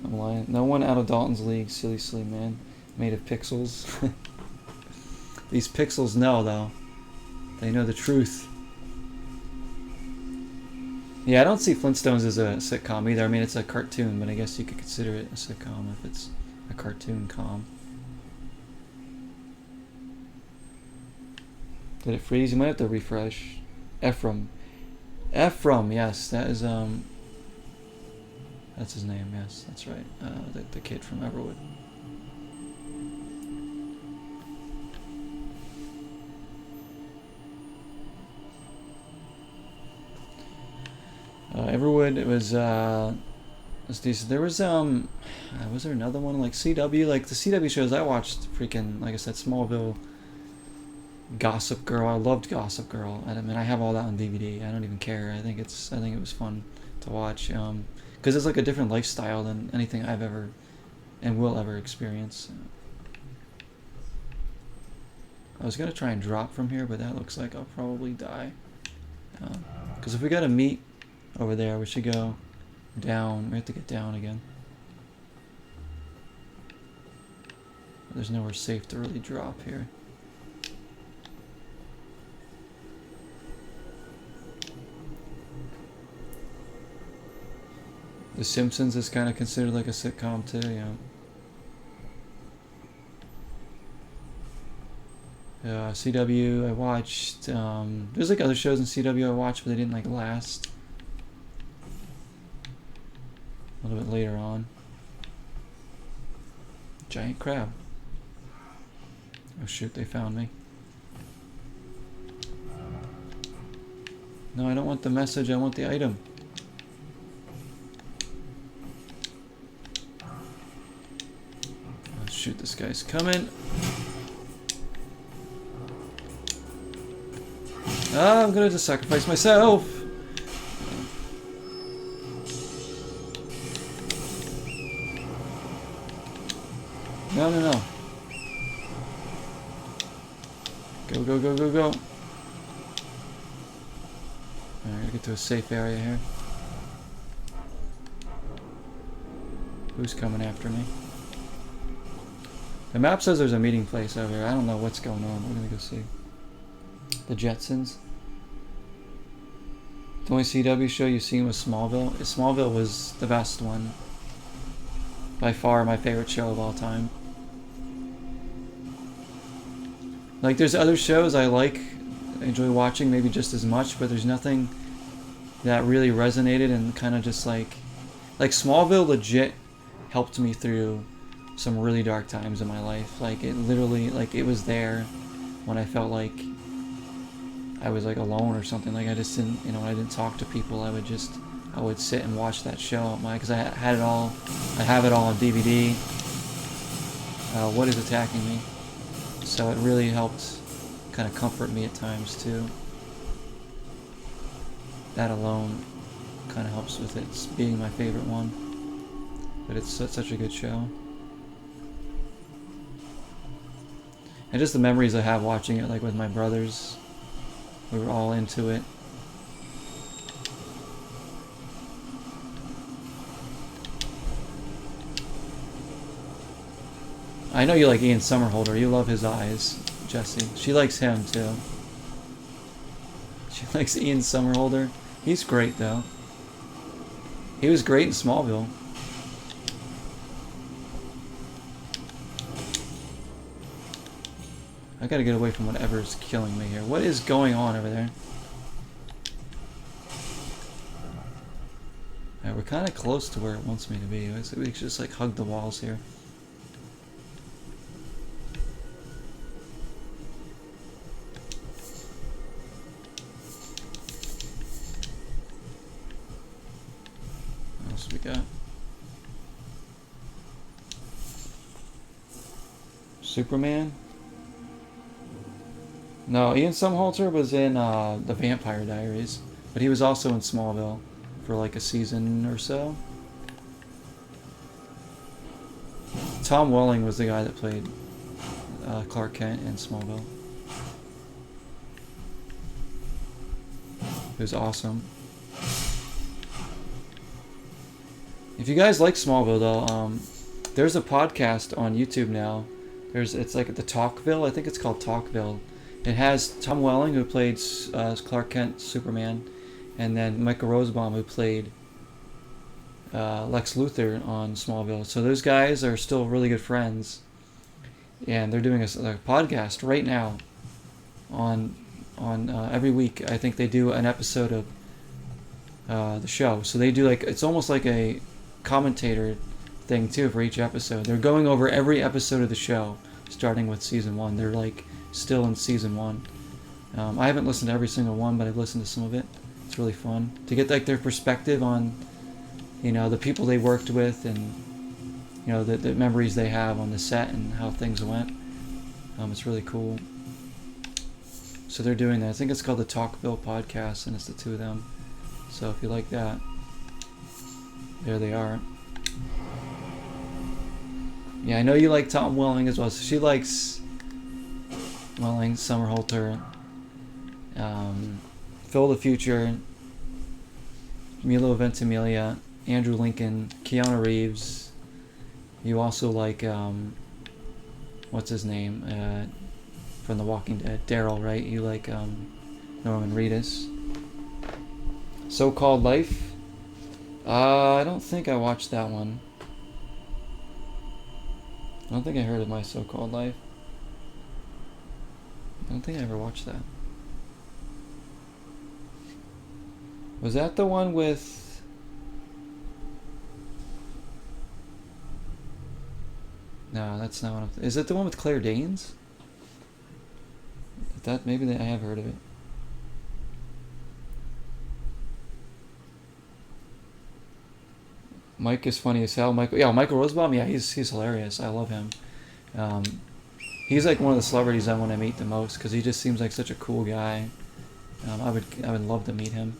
I'm lying. No one out of Dalton's league, seriously, man. Made of pixels. These pixels know, though. They know the truth. Yeah, I don't see Flintstones as a sitcom either. I mean, it's a cartoon, but I guess you could consider it a sitcom if it's a cartoon com. Did it freeze? You might have to refresh. Ephraim. Ephraim, yes, that is, that's his name, yes, that's right. The kid from Everwood. Everwood, it was decent. There was there another one like CW? Like the CW shows I watched, freaking, like I said, Smallville, Gossip Girl. I loved Gossip Girl. I mean, I have all that on DVD. I don't even care. I think it was fun to watch. Because it's like a different lifestyle than anything I've ever and will ever experience. I was gonna try and drop from here, but that looks like I'll probably die. Because if we gotta meet over there, we should go down. We have to get down again. There's nowhere safe to really drop here. The Simpsons is kind of considered like a sitcom too, yeah. CW I watched. There's like other shows in CW I watched, but they didn't like last. A little bit later on. Giant crab. Oh shoot, they found me. No, I don't want the message, I want the item. shoot, this guy's coming. Ah, I'm gonna just sacrifice myself. No, no, no. Go, go, go, go, go. Alright, gotta get to a safe area here. Who's coming after me? The map says there's a meeting place over here. I don't know what's going on. We're gonna go see. The Jetsons. The only CW show you've seen was Smallville. Smallville was the best one. By far my favorite show of all time. Like, there's other shows I like, I enjoy watching maybe just as much, but there's nothing that really resonated and kind of just like Smallville legit helped me through some really dark times in my life. Like, it literally, like, it was there when I felt like I was like alone or something. Like, I just didn't, you know, I didn't talk to people. I would sit and watch that show, because I had it all, I have it all on DVD. What is attacking me? So it really helped kind of comfort me at times too. That alone kind of helps with it being my favorite one. But it's such a good show. And just the memories I have watching it, like with my brothers. We were all into it. I know you like Ian Somerhalder. You love his eyes, Jesse. She likes him too. She likes Ian Somerhalder. He's great though. He was great in Smallville. I gotta get away from whatever's killing me here. What is going on over there? Alright, we're kind of close to where it wants me to be. We should just like hug the walls here. What else we got? Superman? No, Ian Somerhalder was in the Vampire Diaries, but he was also in Smallville for like a season or so. Tom Welling was the guy that played Clark Kent in Smallville. It was awesome. If you guys like Smallville though, there's a podcast on YouTube now. It's like the Talkville. I think it's called Talkville. It has Tom Welling, who played Clark Kent, Superman, and then Michael Rosenbaum, who played Lex Luthor on Smallville. So those guys are still really good friends, and they're doing a podcast right now on every week. I think they do an episode of the show. So they do like, it's almost like a commentator thing too for each episode. They're going over every episode of the show, starting with season 1. They're like still in season 1. I haven't listened to every single one, but I've listened to some of it. It's really fun to get like their perspective on, you know, the people they worked with, and you know, the memories they have on the set and how things went. It's really cool. So they're doing that. I think it's called the Talkville Podcast, and it's the two of them. So if you like that, there they are. Yeah, I know you like Tom Welling as well. So she likes Welling, Somerhalder, Phil the Future, Milo Ventimiglia, Andrew Lincoln, Keanu Reeves. You also like, what's his name, from The Walking Dead, Daryl, right? You like Norman Reedus. So-Called Life. I don't think I watched that one. I don't think I heard of My So-Called Life. I don't think I ever watched that. Was that the one with... No, that's not one of... Is it the one with Claire Danes? That maybe I have heard of it. Mike is funny as hell. Michael Rosenbaum, yeah, he's hilarious. I love him. Um, he's like one of the celebrities I want to meet the most because he just seems like such a cool guy. I would love to meet him.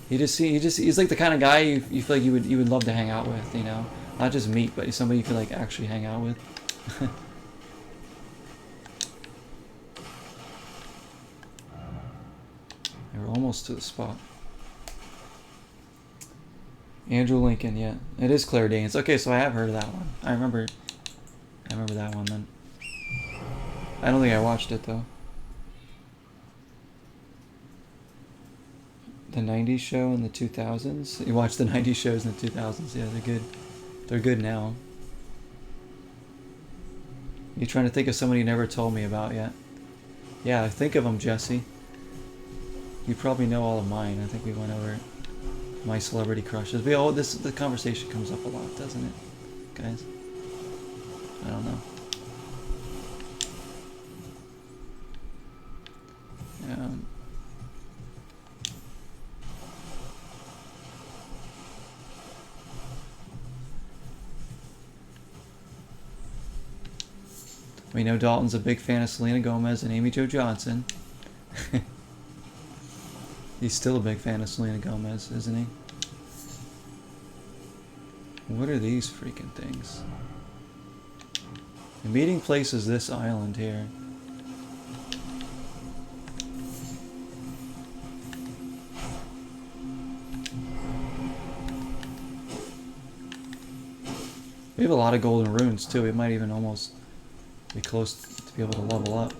He's like the kind of guy you feel like you would love to hang out with, you know, not just meet, but somebody you could like actually hang out with. We're almost to the spot. Andrew Lincoln, yeah, it is Claire Danes. Okay, so I have heard of that one. I remember that one then. I don't think I watched it though. The 90s show in the 2000s? You watched the 90s shows in the 2000s. Yeah, they're good. They're good now. You trying to think of somebody you never told me about yet? Yeah, think of them, Jesse. You probably know all of mine. I think we went over my celebrity crushes. The conversation comes up a lot, doesn't it, guys? I don't know. We know Dalton's a big fan of Selena Gomez and Amy Jo Johnson. He's still a big fan of Selena Gomez, isn't he? What are these freaking things? The meeting place is this island here. We have a lot of golden runes too. We might even almost be close to be able to level up.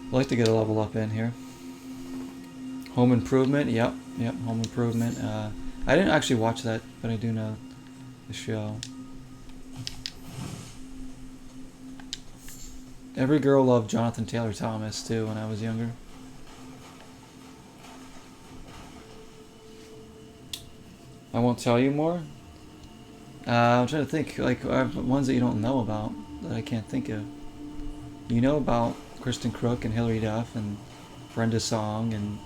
I'd like to get a level up in here. Home Improvement, yep, Home Improvement. I didn't actually watch that, but I do know the show. Every girl loved Jonathan Taylor Thomas too when I was younger. I won't tell you more. I'm trying to think, like, ones that you don't know about that I can't think of. You know about Kristen Crook and Hilary Duff and Brenda Song and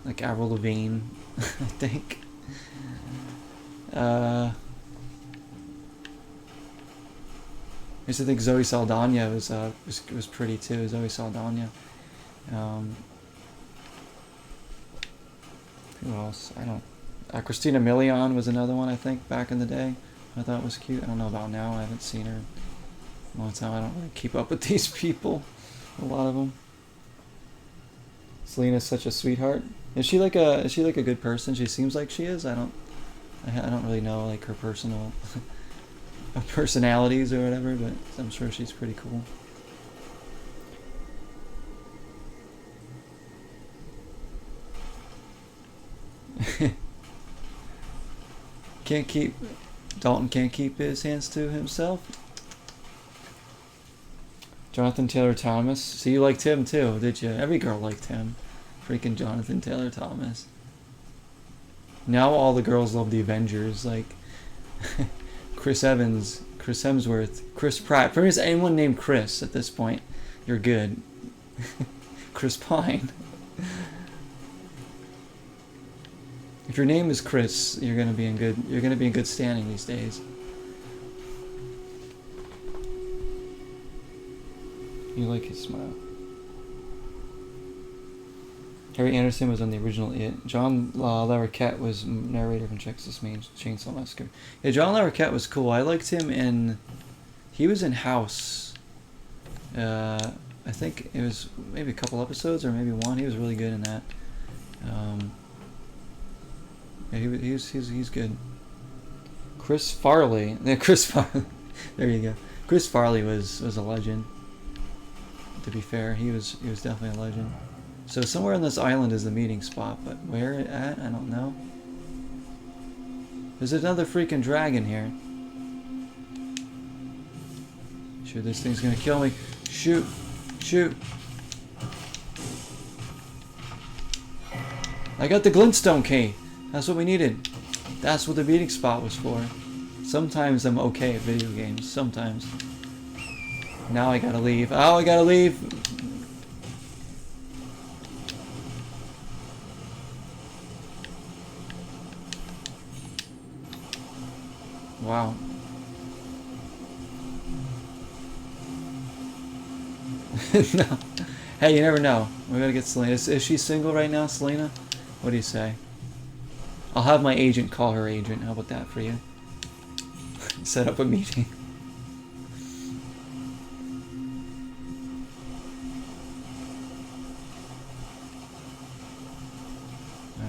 like Avril Lavigne, I think. I used to think Zoe Saldana was pretty too. Zoe Saldana. Who else? I don't. Christina Milian was another one I think back in the day. I thought was cute. I don't know about now. I haven't seen her in a long time. I don't really keep up with these people. A lot of them. Selena's such a sweetheart. Is she like a good person? She seems like she is. I don't really know like her personal personalities or whatever, but I'm sure she's pretty cool. Dalton can't keep his hands to himself. Jonathan Taylor Thomas. So you liked him too, did you? Every girl liked him. Freaking Jonathan Taylor Thomas. Now all the girls love the Avengers, like Chris Evans, Chris Hemsworth, Chris Pratt. Pretty much anyone named Chris at this point, you're good. Chris Pine. If your name is Chris, you're gonna be in good standing these days. You like his smile. Harry Anderson was on the original It. John Larroquette was narrator from Texas Chainsaw Massacre. Yeah, John Larroquette was cool. I liked him in... He was in House. I think it was maybe a couple episodes or maybe one. He was really good in that. Yeah, he's good. Chris Farley. Yeah, Chris Farley. There you go. Chris Farley was a legend. To be fair, he was definitely a legend. So somewhere on this island is the meeting spot, but where it at? I don't know. There's another freaking dragon here. Sure, this thing's gonna kill me. Shoot! Shoot! I got the glintstone key. That's what we needed. That's what the meeting spot was for. Sometimes I'm okay at video games. Sometimes. Now I gotta leave. Oh, I gotta leave! Wow. No. Hey, you never know. We gotta get Selena. Is she single right now, Selena? What do you say? I'll have my agent call her agent. How about that for you? Set up a meeting.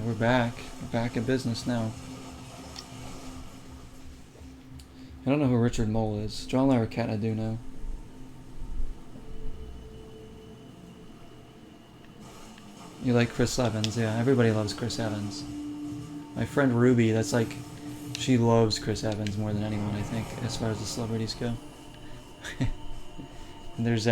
We're back. We're back in business now. I don't know who Richard Mole is. John Larroquette I do know. You like Chris Evans? Yeah, everybody loves Chris Evans. My friend Ruby, that's like, she loves Chris Evans more than anyone, I think, as far as the celebrities go. And there's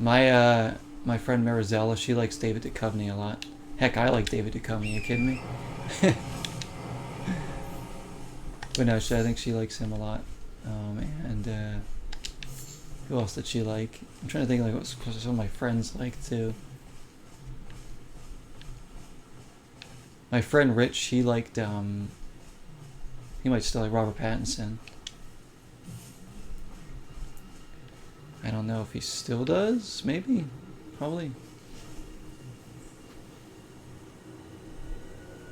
my friend Marizella, she likes David Duchovny a lot. Heck, I like David Duchovny. You kidding me? But no, I think she likes him a lot. And who else did she like? I'm trying to think like what some of my friends like too. My friend Rich, he liked he might still like Robert Pattinson. I don't know if he still does. Maybe, probably.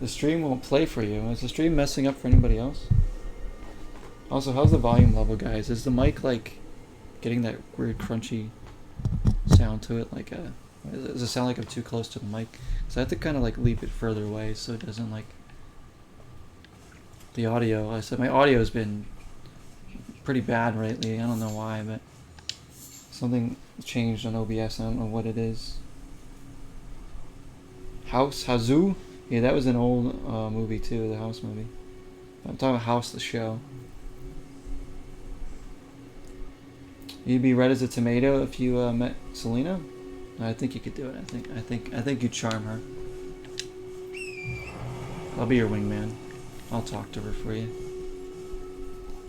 The stream won't play for you. Is the stream messing up for anybody else? Also, how's the volume level, guys? Is the mic like getting that weird crunchy sound to it? Like does it sound like I'm too close to the mic? So I have to kind of like leave it further away so it doesn't like the audio. I said my audio has been pretty bad lately. I don't know why, but something changed on OBS. I don't know what it is. House Hazoo? Yeah, that was an old movie too, the House movie. I'm talking about House the show. You'd be red as a tomato if you met Selena? I think you could do it. I think you'd charm her. I'll be your wingman. I'll talk to her for you.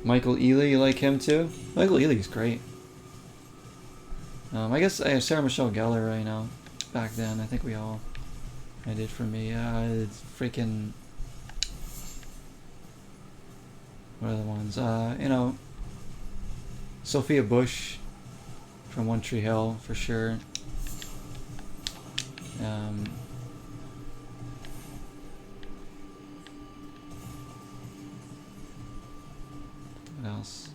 Michael Ealy, you like him too? Michael Ealy's great. I guess Sarah Michelle Gellar right now. Back then, I think we all. I did for me. It's freaking. What are the ones? You know. Sophia Bush from One Tree Hill for sure. What else?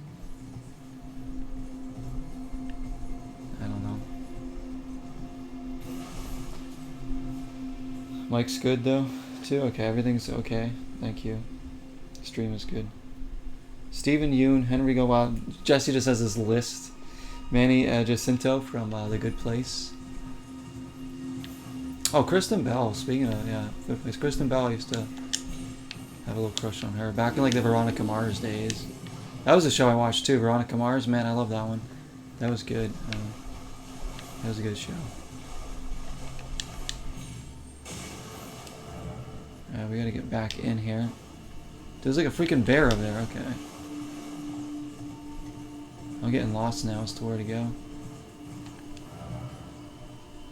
I don't know. Mike's good though, too? Okay, everything's okay. Thank you. Stream is good. Stephen Yoon, Henry Go Wild. Jesse just has his list. Manny Jacinto from The Good Place. Oh, Kristen Bell. Speaking of, yeah, Good Place. Kristen Bell, I used to have a little crush on her. Back in like the Veronica Mars days. That was a show I watched too. Veronica Mars. Man, I love that one. That was good. That was a good show. We gotta get back in here. There's like a freaking bear over there. Okay. I'm getting lost now as to where to go.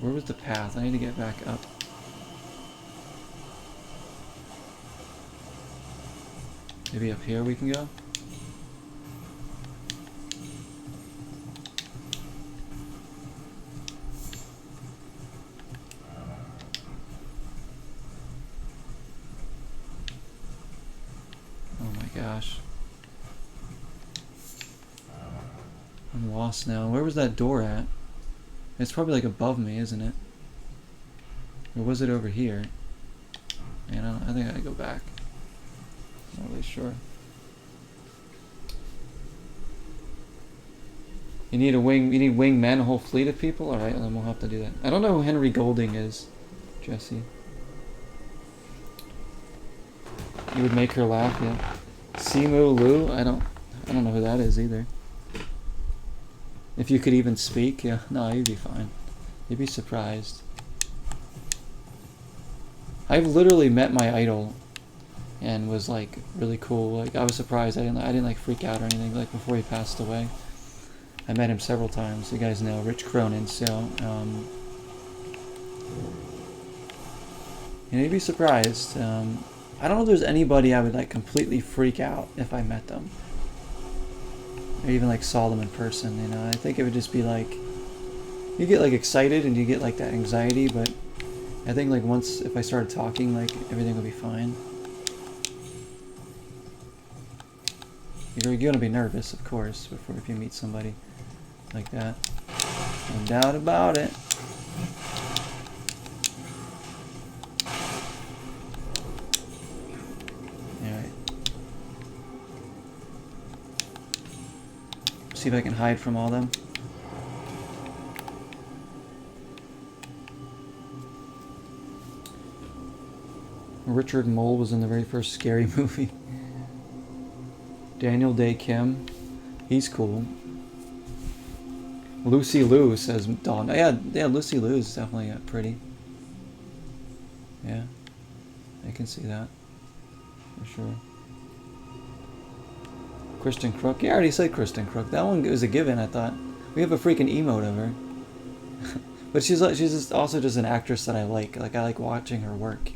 Where was the path? I need to get back up. Maybe up here we can go? Oh my gosh. I'm lost now. Where was that door at? It's probably like above me, isn't it? Or was it over here? Man, I think I gotta go back. Not really sure. You need a wing. You need wingmen, a whole fleet of people. All right, then we'll have to do that. I don't know who Henry Golding is, Jesse. You would make her laugh, yeah. Simu Liu. I don't know who that is either. If you could even speak, yeah. No, you'd be fine. You'd be surprised. I've literally met my idol, and was like really cool. Like I was surprised. I didn't like freak out or anything. Like before he passed away, I met him several times. You guys know Rich Cronin. So You know, you'd be surprised. I don't know if there's anybody I would like completely freak out if I met them. Or even like saw them in person, you know. I think it would just be like, you get like excited and you get like that anxiety, but I think like once, if I started talking, like everything would be fine. You're gonna be nervous, of course, before if you meet somebody like that. No doubt about it. Alright. See if I can hide from all them. Richard Mole was in the very first Scary Movie. Daniel Day Kim, he's cool. Lucy Liu, says Dawn. Oh, yeah, Lucy Liu is definitely pretty. Yeah, I can see that for sure. Kristen Crook. Yeah, I already said Kristen Crook. That one was a given. I thought we have a freaking emote of her, but she's just also just an actress that I like. Like I like watching her work.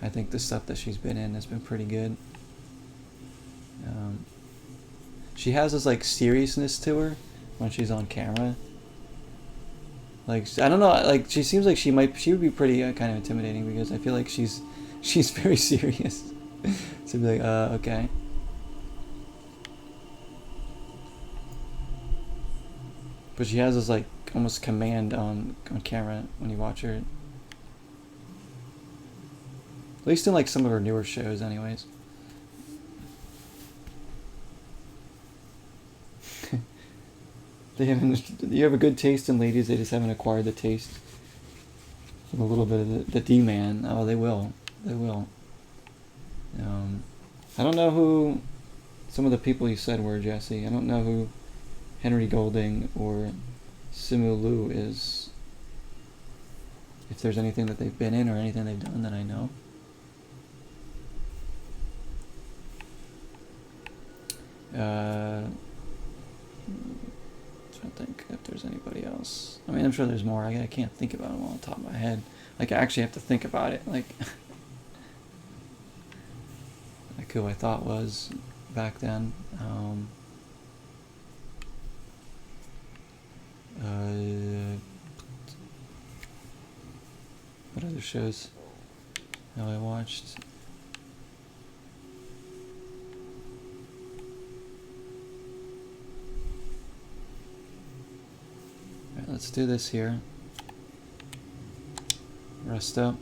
I think the stuff that she's been in has been pretty good. She has this like seriousness to her when she's on camera. Like I don't know, like she seems like she would be pretty kind of intimidating because I feel like she's very serious. So be like, okay. But she has this like almost command on camera when you watch her. At least in like some of her newer shows, anyways. You have a good taste in ladies, they just haven't acquired the taste. A little bit of the D-man. Oh, they will. They will. I don't know who some of the people you said were, Jesse. I don't know who Henry Golding or Simu Liu is. If there's anything that they've been in or anything they've done that I know. I don't think if there's anybody else. I mean, I'm sure there's more. I can't think about them all on the top of my head. Like, I actually have to think about it. Like who I thought was back then. What other shows have I watched? Alright, let's do this here. Rest up.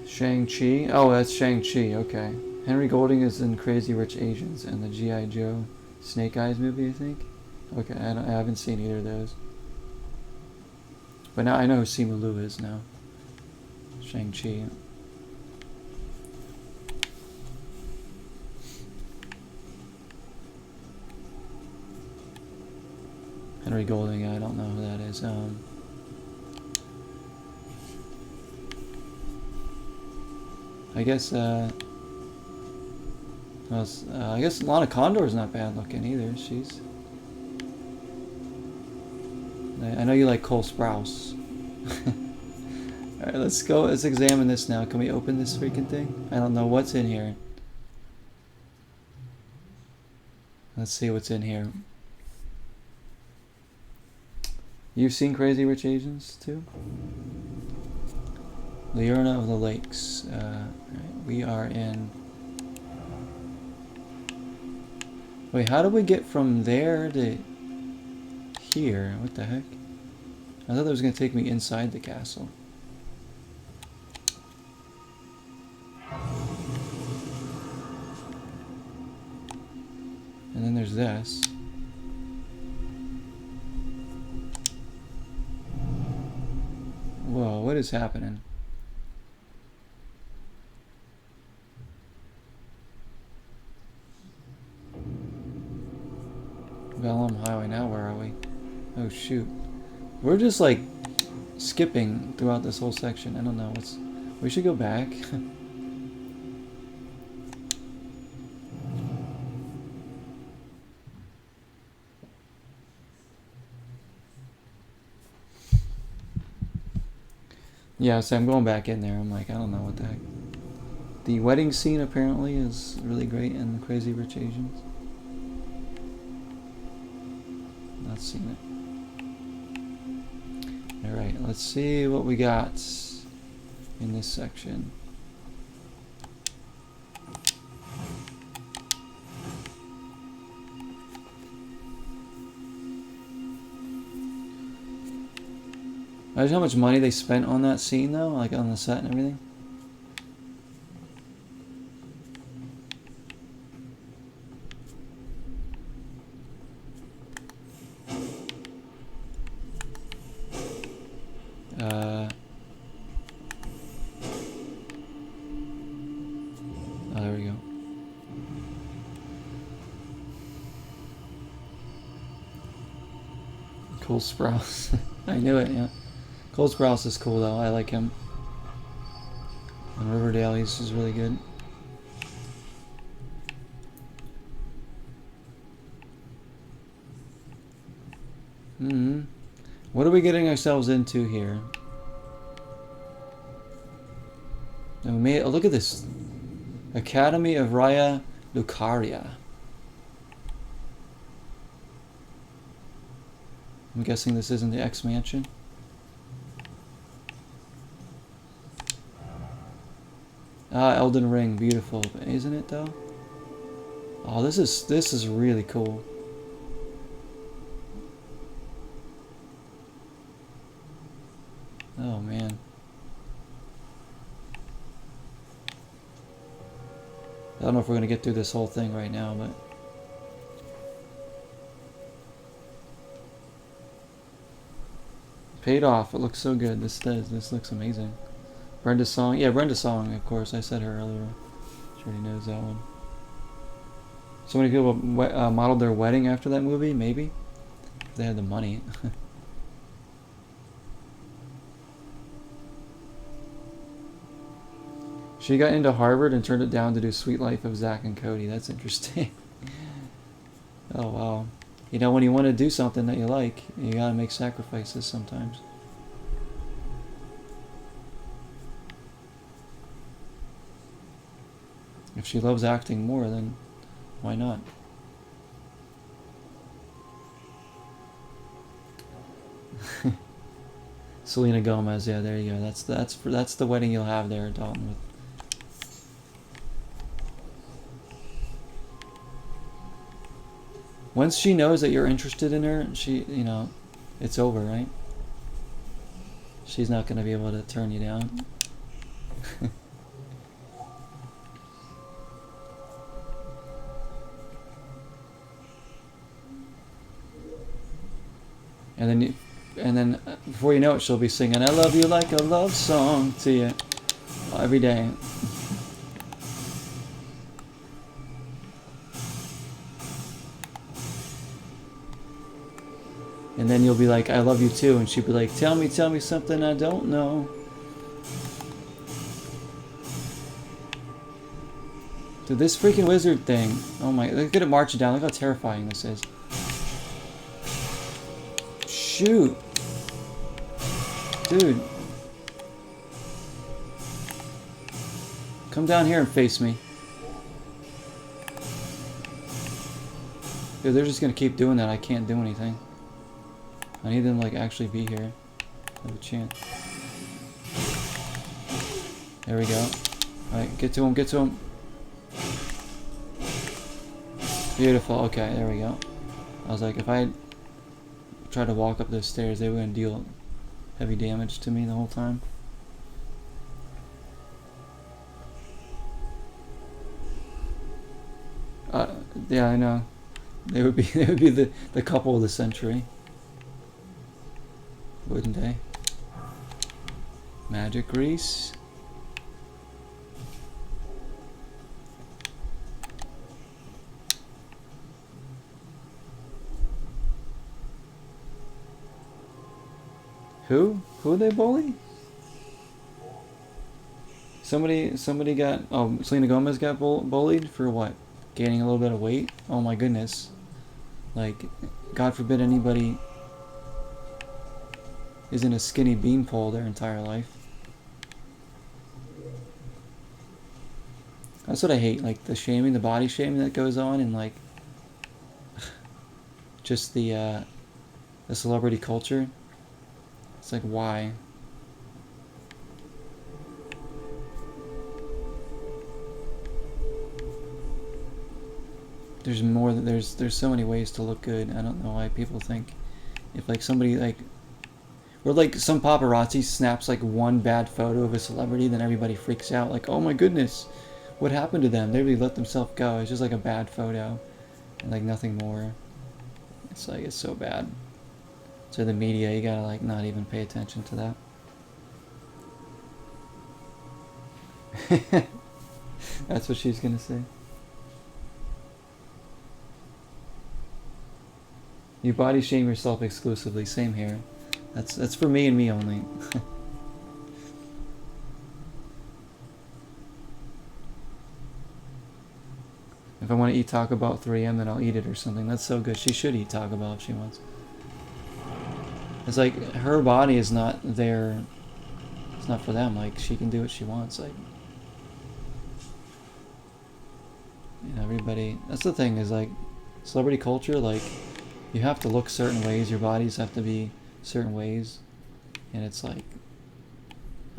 Shang-Chi? Oh, that's Shang-Chi, okay. Henry Golding is in Crazy Rich Asians and the G.I. Joe Snake Eyes movie, I think. Okay, I haven't seen either of those. But now I know who Simu Liu is now. Shang-Chi. Henry Golding, I don't know who that is. I guess I guess Lana Condor's not bad looking either. She's. I know you like Cole Sprouse. Alright, let's go. Let's examine this now. Can we open this freaking thing? I don't know what's in here. Let's see what's in here. You've seen Crazy Rich Asians too? Leona of the Lakes. Right, we are in. Wait, how do we get from there to here? What the heck? I thought that was going to take me inside the castle. And then there's this. Whoa, what is happening? Vellum Highway, now where are we? Oh shoot. We're just like skipping throughout this whole section. I don't know what's... We should go back. Yeah, so I'm going back in there. I'm like, I don't know what the heck. The wedding scene apparently is really great in the Crazy Rich Asians. Not seen it. Alright, let's see what we got in this section. Imagine how much money they spent on that scene though, like on the set and everything. Oh, there we go. Cole Sprouse. I knew it, yeah. Cole Sprouse is cool though, I like him. And Riverdale, he's really good. What are we getting ourselves into here? And we made, oh, look at this. Academy of Raya Lucaria. I'm guessing this isn't the X Mansion. Ah, Elden Ring, beautiful, isn't it though? Oh, this is really cool. Oh man. I don't know if we're gonna get through this whole thing right now, but paid off. It looks so good. This does. This looks amazing. Brenda Song. Yeah, Brenda Song, of course. I said her earlier. She already knows that one. So many people modeled their wedding after that movie, maybe? If they had the money. She got into Harvard and turned it down to do Sweet Life of Zack and Cody. That's interesting. Oh, wow. You know, when you want to do something that you like, you gotta make sacrifices sometimes. If she loves acting more, then why not? Selena Gomez, yeah, there you go. That's the wedding you'll have there, Dalton. With once she knows that you're interested in her, you know, it's over, right? She's not going to be able to turn you down. and then before you know it, she'll be singing "I Love You" like a love song to you every day. And then you'll be like, "I love you too," and she'll be like, tell me something I don't know." Dude, this freaking wizard thing. Oh my, look at it marching down. Look how terrifying this is. Shoot. Dude. Come down here and face me. Dude, they're just gonna keep doing that. I can't do anything. I need them to like actually be here. Have a chance. There we go. Alright, get to him, get to him. Beautiful, okay, there we go. I was like, if I tried to walk up those stairs, they were going to deal heavy damage to me the whole time. Yeah, I know. They would be the couple of the century. Wouldn't they? Magic grease. Who? Who they bully? Somebody got... Oh, Selena Gomez got bullied for what? Gaining a little bit of weight? Oh my goodness. Like, God forbid anybody isn't a skinny beanpole their entire life. That's what I hate, like the shaming, the body shaming that goes on, and like just the celebrity culture. It's like, why? There's more. There's so many ways to look good. I don't know why people think if like somebody like, or like some paparazzi snaps like one bad photo of a celebrity, then everybody freaks out like, oh my goodness, what happened to them? They really let themselves go. It's just like a bad photo, and like nothing more. It's like, it's so bad. So the media, you gotta like not even pay attention to that. That's what she's gonna say. You body shame yourself exclusively. Same here. That's for me and me only. If I want to eat Taco Bell at 3 a.m., then I'll eat it or something. That's so good. She should eat Taco Bell if she wants. It's like her body is not there. It's not for them. Like, she can do what she wants. Like, you know, everybody. That's the thing, is like celebrity culture. Like, you have to look certain ways. Your bodies have to be certain ways, and it's like,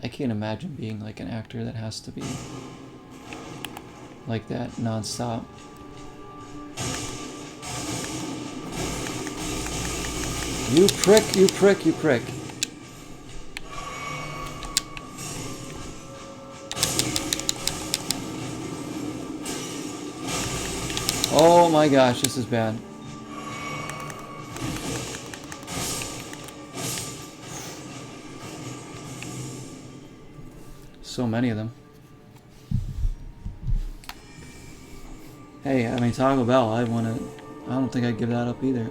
I can't imagine being like an actor that has to be like that nonstop. You prick, you prick, you prick. Oh my gosh, this is bad. So many of them. Hey, I mean, Taco Bell, I don't think I'd give that up either.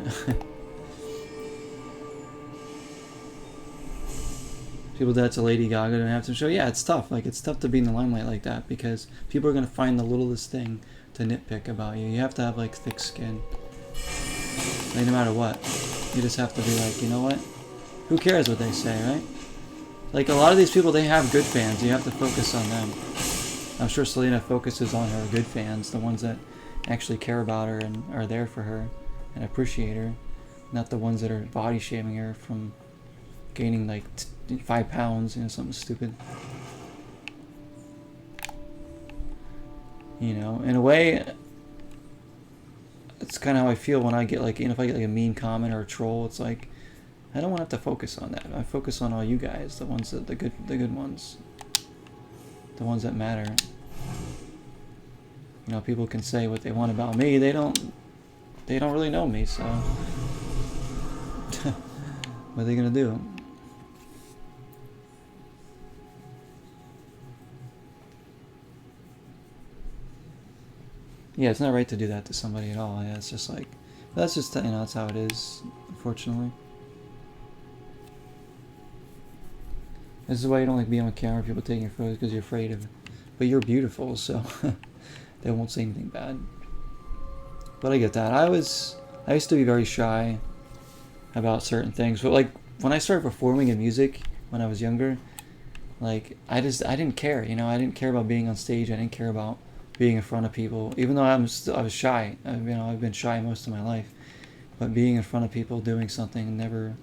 People that's a Lady Gaga and have to show. Yeah, it's tough. Like, it's tough to be in the limelight like that because people are going to find the littlest thing to nitpick about you. You have to have, like, thick skin. Like, no matter what. You just have to be like, you know what? Who cares what they say, right? Like, a lot of these people, they have good fans. You have to focus on them. I'm sure Selena focuses on her good fans, the ones that actually care about her and are there for her and appreciate her, not the ones that are body shaming her from gaining like 5 pounds, you know, something stupid. You know, in a way, it's kind of how I feel when I get like, you know, if I get like a mean comment or a troll, it's like, I don't want to have to focus on that. I focus on all you guys, the ones that the good ones, the ones that matter. You know, people can say what they want about me. They don't really know me, so what are they gonna do? Yeah, it's not right to do that to somebody at all. Yeah, it's just like, that's just, you know, that's how it is, unfortunately. This is why you don't like being on camera, people taking your photos, because you're afraid of it. But you're beautiful, so they won't say anything bad. But I get that. I used to be very shy about certain things. But like, when I started performing in music when I was younger, like, I didn't care, you know, I didn't care about being on stage. I didn't care about being in front of people, even though I was shy. You know, I've been shy most of my life. But being in front of people doing something never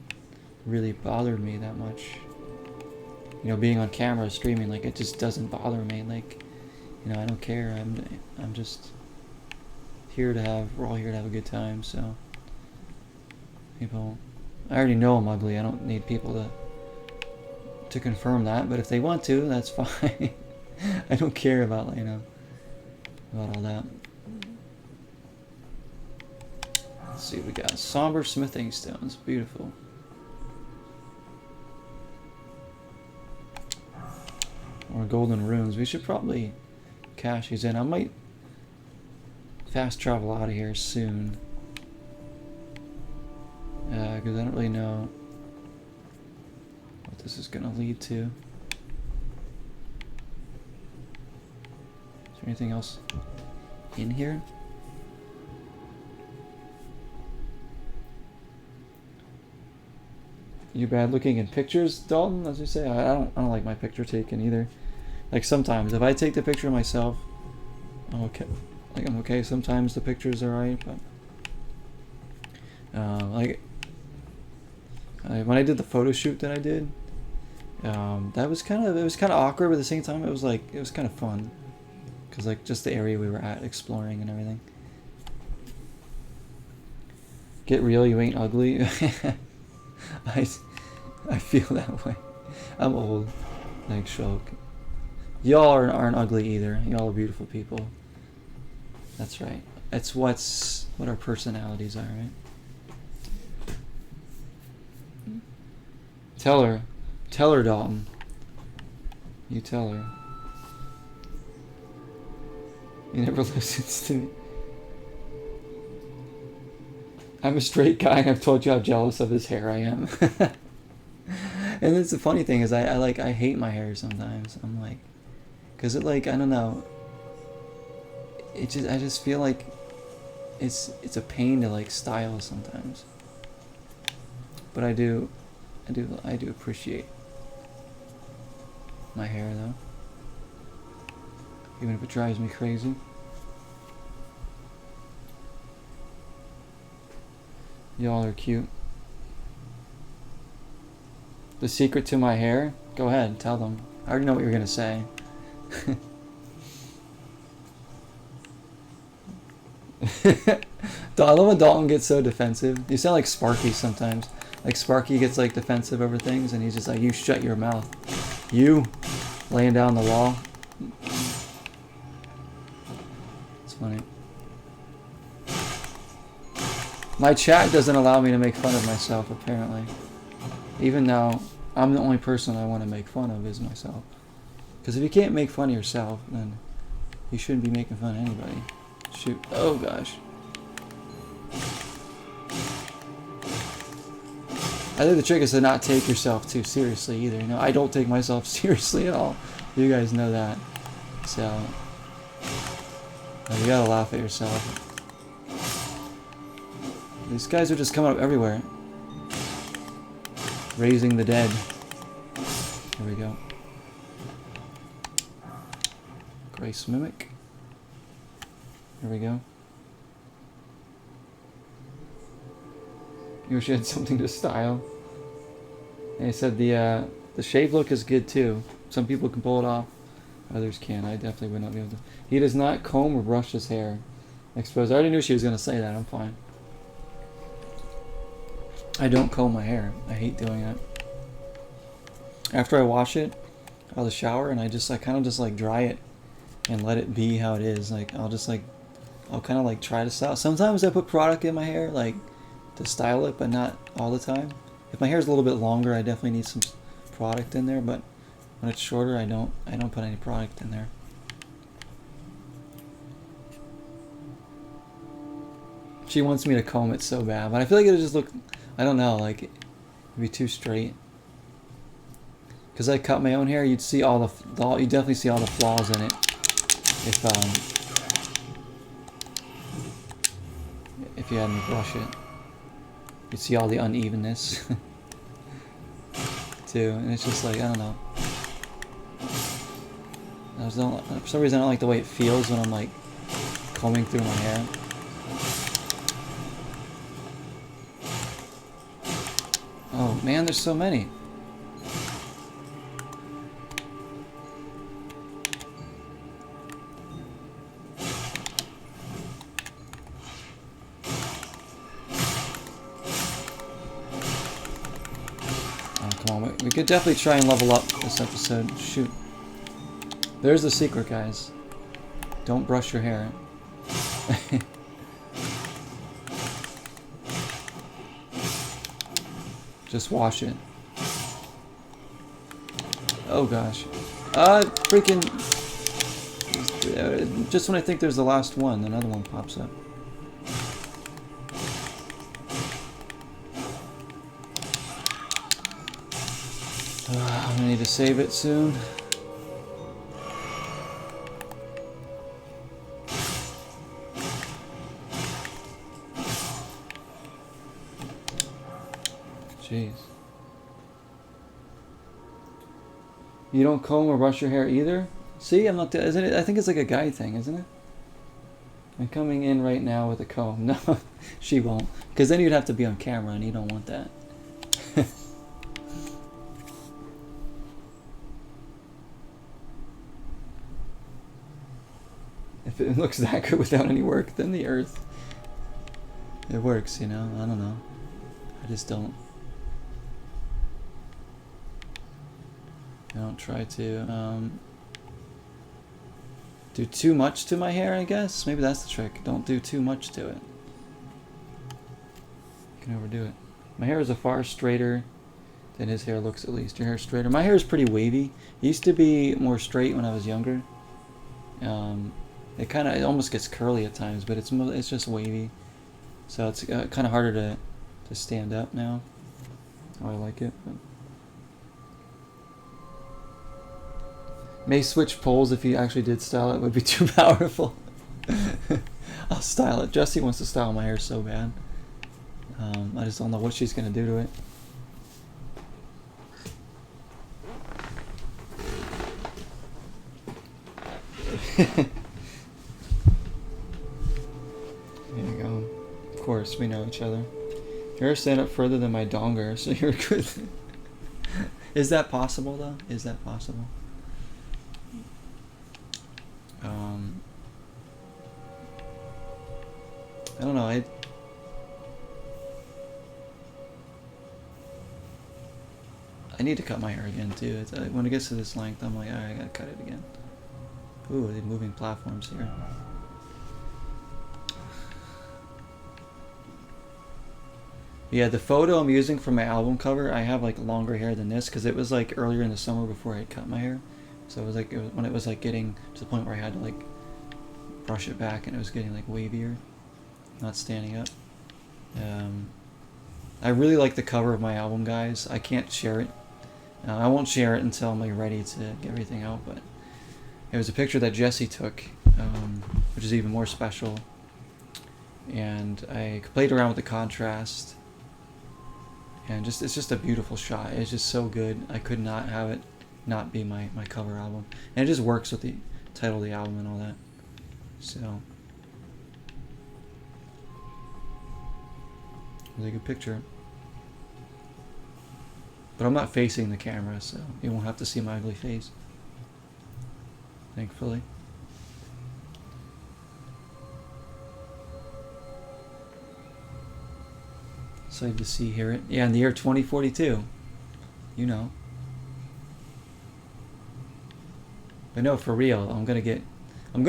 really bothered me that much. You know, being on camera, streaming, like, it just doesn't bother me. Like, you know, I don't care. I'm just here to have, we're all here to have a good time, so. People, I already know I'm ugly. I don't need people to confirm that, but if they want to, that's fine. I don't care about, you know, about all that. Let's see what we got. Somber smithing stones. Beautiful. Or golden runes. We should probably cash these in. I might fast travel out of here soon. Because I don't really know what this is going to lead to. Is there anything else in here? You bad looking in pictures, Dalton? As you say, I don't like my picture taken either. Like, sometimes if I take the picture of myself I'm okay. Like I'm okay. Sometimes the pictures are right, but like when I did the photo shoot that I did, that was kind of awkward, but at the same time it was kind of fun, cause like just the area we were at exploring and everything. Get real, you ain't ugly. I feel that way. I'm old. Thanks, Shulk. Y'all aren't ugly either. Y'all are beautiful people. That's right. It's what our personalities are, right? Tell her, Dalton. You tell her. He never listens to me. I'm a straight guy, and I've told you how jealous of his hair I am. And it's the funny thing is, I hate my hair sometimes. I'm like, cause it I don't know. I just feel like it's a pain to style sometimes. But I do appreciate my hair though, even if it drives me crazy. Y'all are cute. The secret to my hair? Go ahead, tell them. I already know what you're gonna say. I love when Dalton gets so defensive. You sound like Sparky sometimes. Like Sparky gets defensive over things, and he's just like, "You shut your mouth." You laying down the law. It's funny. My chat doesn't allow me to make fun of myself, apparently. Even though I'm the only person I want to make fun of is myself. Because if you can't make fun of yourself, then you shouldn't be making fun of anybody. Shoot. Oh gosh. I think the trick is to not take yourself too seriously either. You know, I don't take myself seriously at all. You guys know that. So, you gotta laugh at yourself. These guys are just coming up everywhere. Raising the dead. There we go. Grace Mimic. Here we go. You wish you had something to style. And he said the shave look is good too. Some people can pull it off, others can't. I definitely would not be able to. He does not comb or brush his hair. Exposed. I already knew she was gonna say that. I'm fine. I don't comb my hair. I hate doing it. After I wash it out of the shower, and I kind of just dry it and let it be how it is. I'll kind of try to style. Sometimes I put product in my hair to style it, but not all the time. If my hair is a little bit longer, I definitely need some product in there, but when it's shorter, I don't put any product in there. She wants me to comb it so bad, but I feel like it'll just look, I don't know, it'd be too straight. Because I cut my own hair, you'd see all you definitely see all the flaws in it. If you had me brush it, you'd see all the unevenness too, and it's just I don't know. For some reason, I don't like the way it feels when I'm combing through my hair. Oh man, there's so many. We could definitely try and level up this episode. Shoot. There's the secret, guys. Don't brush your hair. Just wash it. Oh gosh. Freaking... Just when I think there's the last one, another one pops up. I'm gonna need to save it soon. Jeez. You don't comb or brush your hair either? See, I'm not. Isn't it? I think it's a guy thing, isn't it? I'm coming in right now with a comb. No, she won't. Because then you'd have to be on camera and you don't want that. If it looks that good without any work, then the earth, it works, you know? I don't know. I just don't. I don't try to do too much to my hair, I guess. Maybe that's the trick. Don't do too much to it. You can overdo it. My hair is a far straighter than his hair looks, at least. Your hair's straighter. My hair is pretty wavy. It used to be more straight when I was younger. It almost gets curly at times, but it's just wavy. So it's kind of harder to stand up now. How I like it. But. May switch poles if you actually did style it. It would be too powerful. I'll style it. Jessie wants to style my hair so bad. I just don't know what she's gonna do to it. There you go. Of course, we know each other. Your hair stand up further than my donger, so you're good. Is that possible though? Is that possible? I don't know. I need to cut my hair again too. When it gets to this length, I'm like, alright, I gotta cut it again. Ooh, they're moving platforms here. Yeah, the photo I'm using for my album cover, I have like longer hair than this because it was like earlier in the summer before I had cut my hair. So it was when it was like getting to the point where I had to like brush it back and it was getting like wavier, not standing up. I really like the cover of my album, guys. I can't share it. I won't share it until I'm like ready to get everything out, but it was a picture that Jessie took, which is even more special. And I played around with the contrast, and it's just a beautiful shot. It's just so good. I could not have it not be my cover album, and it just works with the title of the album and all that. So really good picture. But I'm not facing the camera, so you won't have to see my ugly face. Thankfully. Excited to hear it. Yeah, in the year 2042. You know. But no, for real, I'm gonna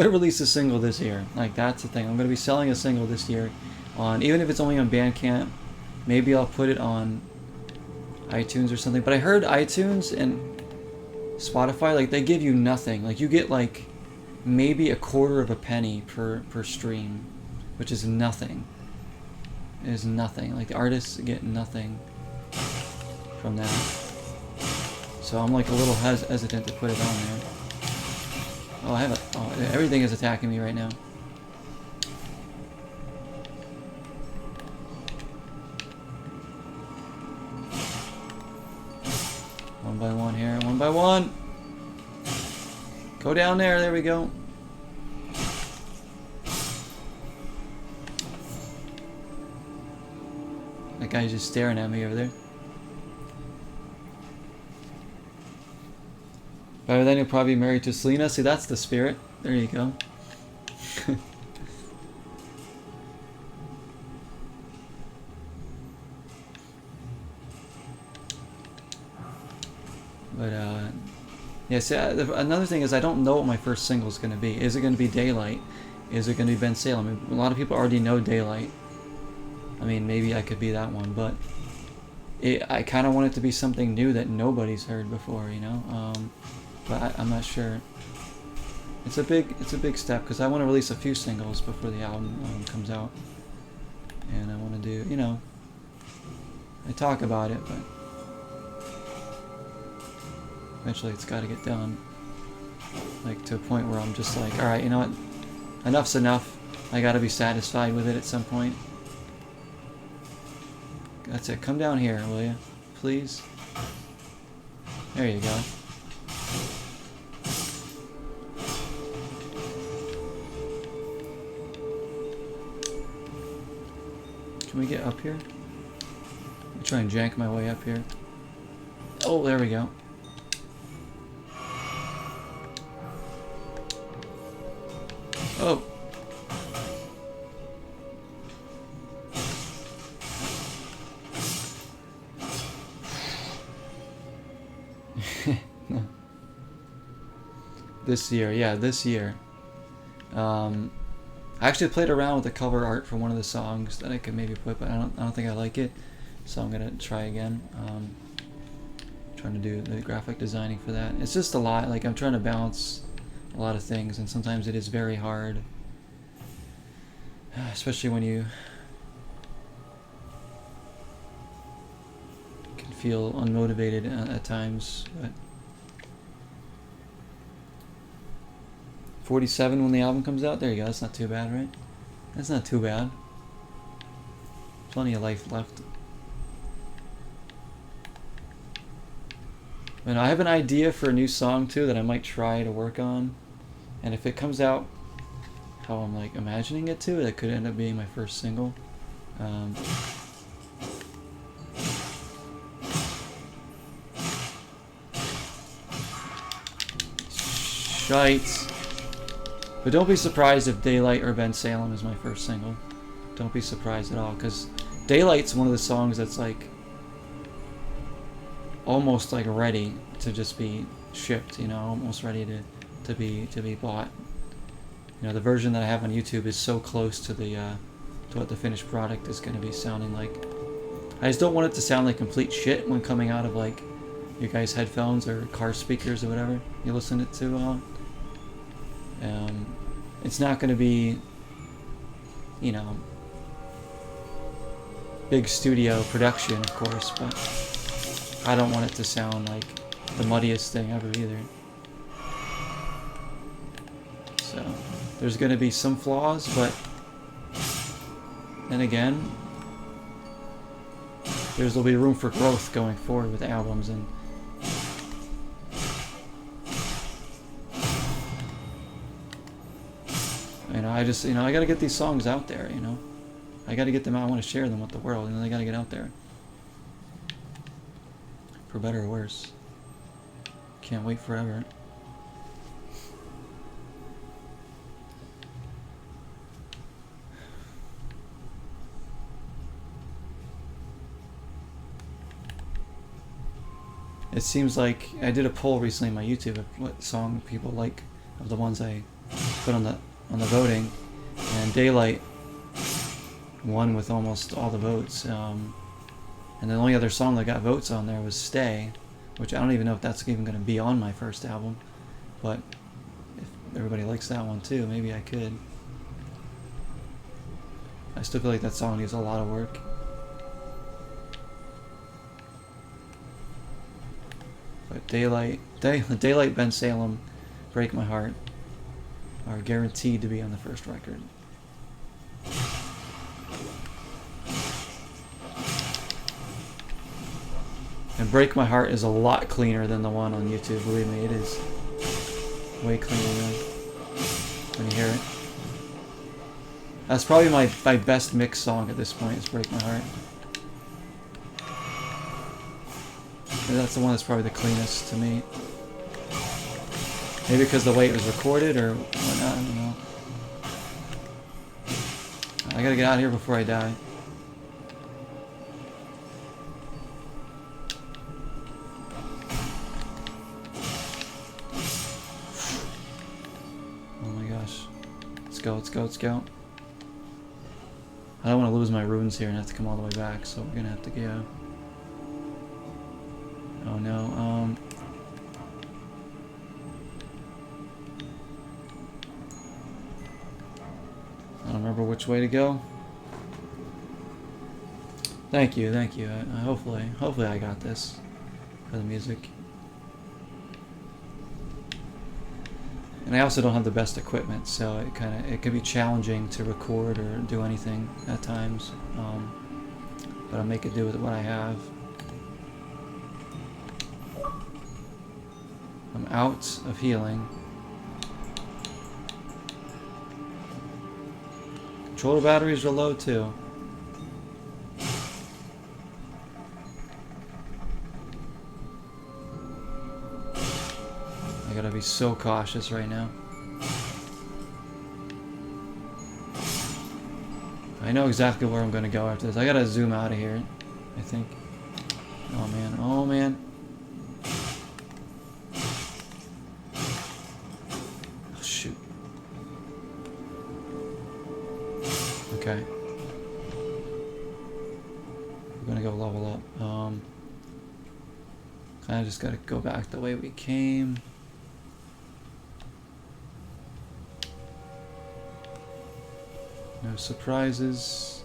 release a single this year. Like, that's the thing. I'm gonna be selling a single this year on, even if it's only on Bandcamp. Maybe I'll put it on iTunes or something. But I heard iTunes and Spotify, like, they give you nothing. Like, you get like maybe a quarter of a penny per stream, which is nothing. It is nothing. Like, the artists get nothing from that. So I'm like a little hesitant to put it on there. Oh, everything is attacking me right now. One by one here, one by one. Go down there, there we go. That guy's just staring at me over there. By then he'll probably be married to Selena. See, that's the spirit. There you go. But yeah, see, another thing is I don't know what my first single is going to be. Is it going to be Daylight? Is it going to be Ben Salem? I mean, a lot of people already know Daylight. I mean, maybe I could be that one, but I kind of want it to be something new that nobody's heard before, you know. But I'm not sure. It's a big step because I want to release a few singles before the album comes out, and I want to do, you know. I talk about it, but eventually it's got to get done. Like, to a point where I'm just like, all right, you know what? Enough's enough. I got to be satisfied with it at some point. That's it. Come down here, will you? Please. There you go. Can we get up here? Let me try and jank my way up here. Oh, there we go. Oh. This year, yeah, this year. I actually played around with the cover art for one of the songs that I could maybe put, but I don't think I like it, so I'm gonna try again. Trying to do the graphic designing for that. It's just a lot. Like, I'm trying to balance a lot of things, and sometimes it is very hard, especially when you can feel unmotivated at times. But 47 when the album comes out. There you go. That's not too bad, right? That's not too bad. Plenty of life left. And I have an idea for a new song too that I might try to work on, and if it comes out how I'm like imagining it to, that could end up being my first single. Shite. But don't be surprised if Daylight or Ben Salem is my first single. Don't be surprised at all, because Daylight's one of the songs that's like almost like ready to just be shipped, you know, almost ready to be bought. You know, the version that I have on YouTube is so close to the to what the finished product is going to be sounding like. I just don't want it to sound like complete shit when coming out of like your guys' headphones or car speakers or whatever you listen it to. It's not going to be, you know, big studio production, of course, but I don't want it to sound like the muddiest thing ever either. So there's going to be some flaws, but then again, there'll be room for growth going forward with albums. And you know, I got to get these songs out there, you know. I got to get them out. I want to share them with the world, and they got to get out there. For better or worse. Can't wait forever. It seems like I did a poll recently on my YouTube of what song people like of the ones I put on the voting, and Daylight won with almost all the votes. And the only other song that got votes on there was Stay, which I don't even know if that's even going to be on my first album, but if everybody likes that one too, maybe I could. I still feel like that song needs a lot of work. But Daylight, Ben Salem, Break My Heart are guaranteed to be on the first record. And Break My Heart is a lot cleaner than the one on YouTube, believe me, it is way cleaner than when you hear it. That's probably my best mix song at this point, is Break My Heart. That's the one that's probably the cleanest to me. Maybe because the way it was recorded or whatnot, I don't know. I gotta get out of here before I die. Oh my gosh. Let's go, let's go, let's go. I don't want to lose my runes here and have to come all the way back, so we're gonna have to go. Oh no, I don't remember which way to go. Thank you, thank you. Hopefully I got this for the music. And I also don't have the best equipment, so it can be challenging to record or do anything at times. But I'll make it do with what I have. I'm out of healing. Controller batteries are low too. Gotta be so cautious right now. I know exactly where I'm gonna go after this. I gotta zoom out of here, I think. Oh man, oh man. Oh shoot. Okay. We're gonna go level up. Kinda just gotta go back the way we came. No surprises.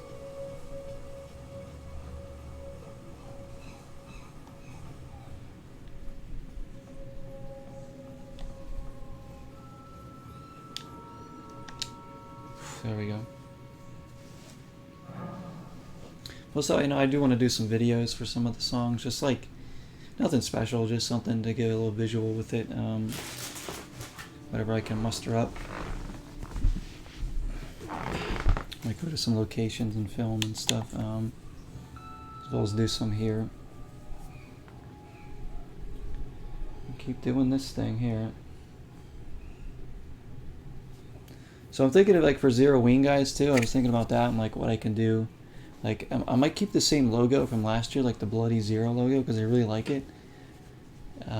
There we go. Also, I do want to do some videos for some of the songs, just like nothing special, just something to get a little visual with it. Whatever I can muster up. Might go to some locations and film and stuff, as well as do some here. Keep doing this thing here. So I'm thinking of, like, for Zero Wing guys too, I was thinking about that and like what I can do. Like, I might keep the same logo from last year, like the Bloody Zero logo, because I really like it. I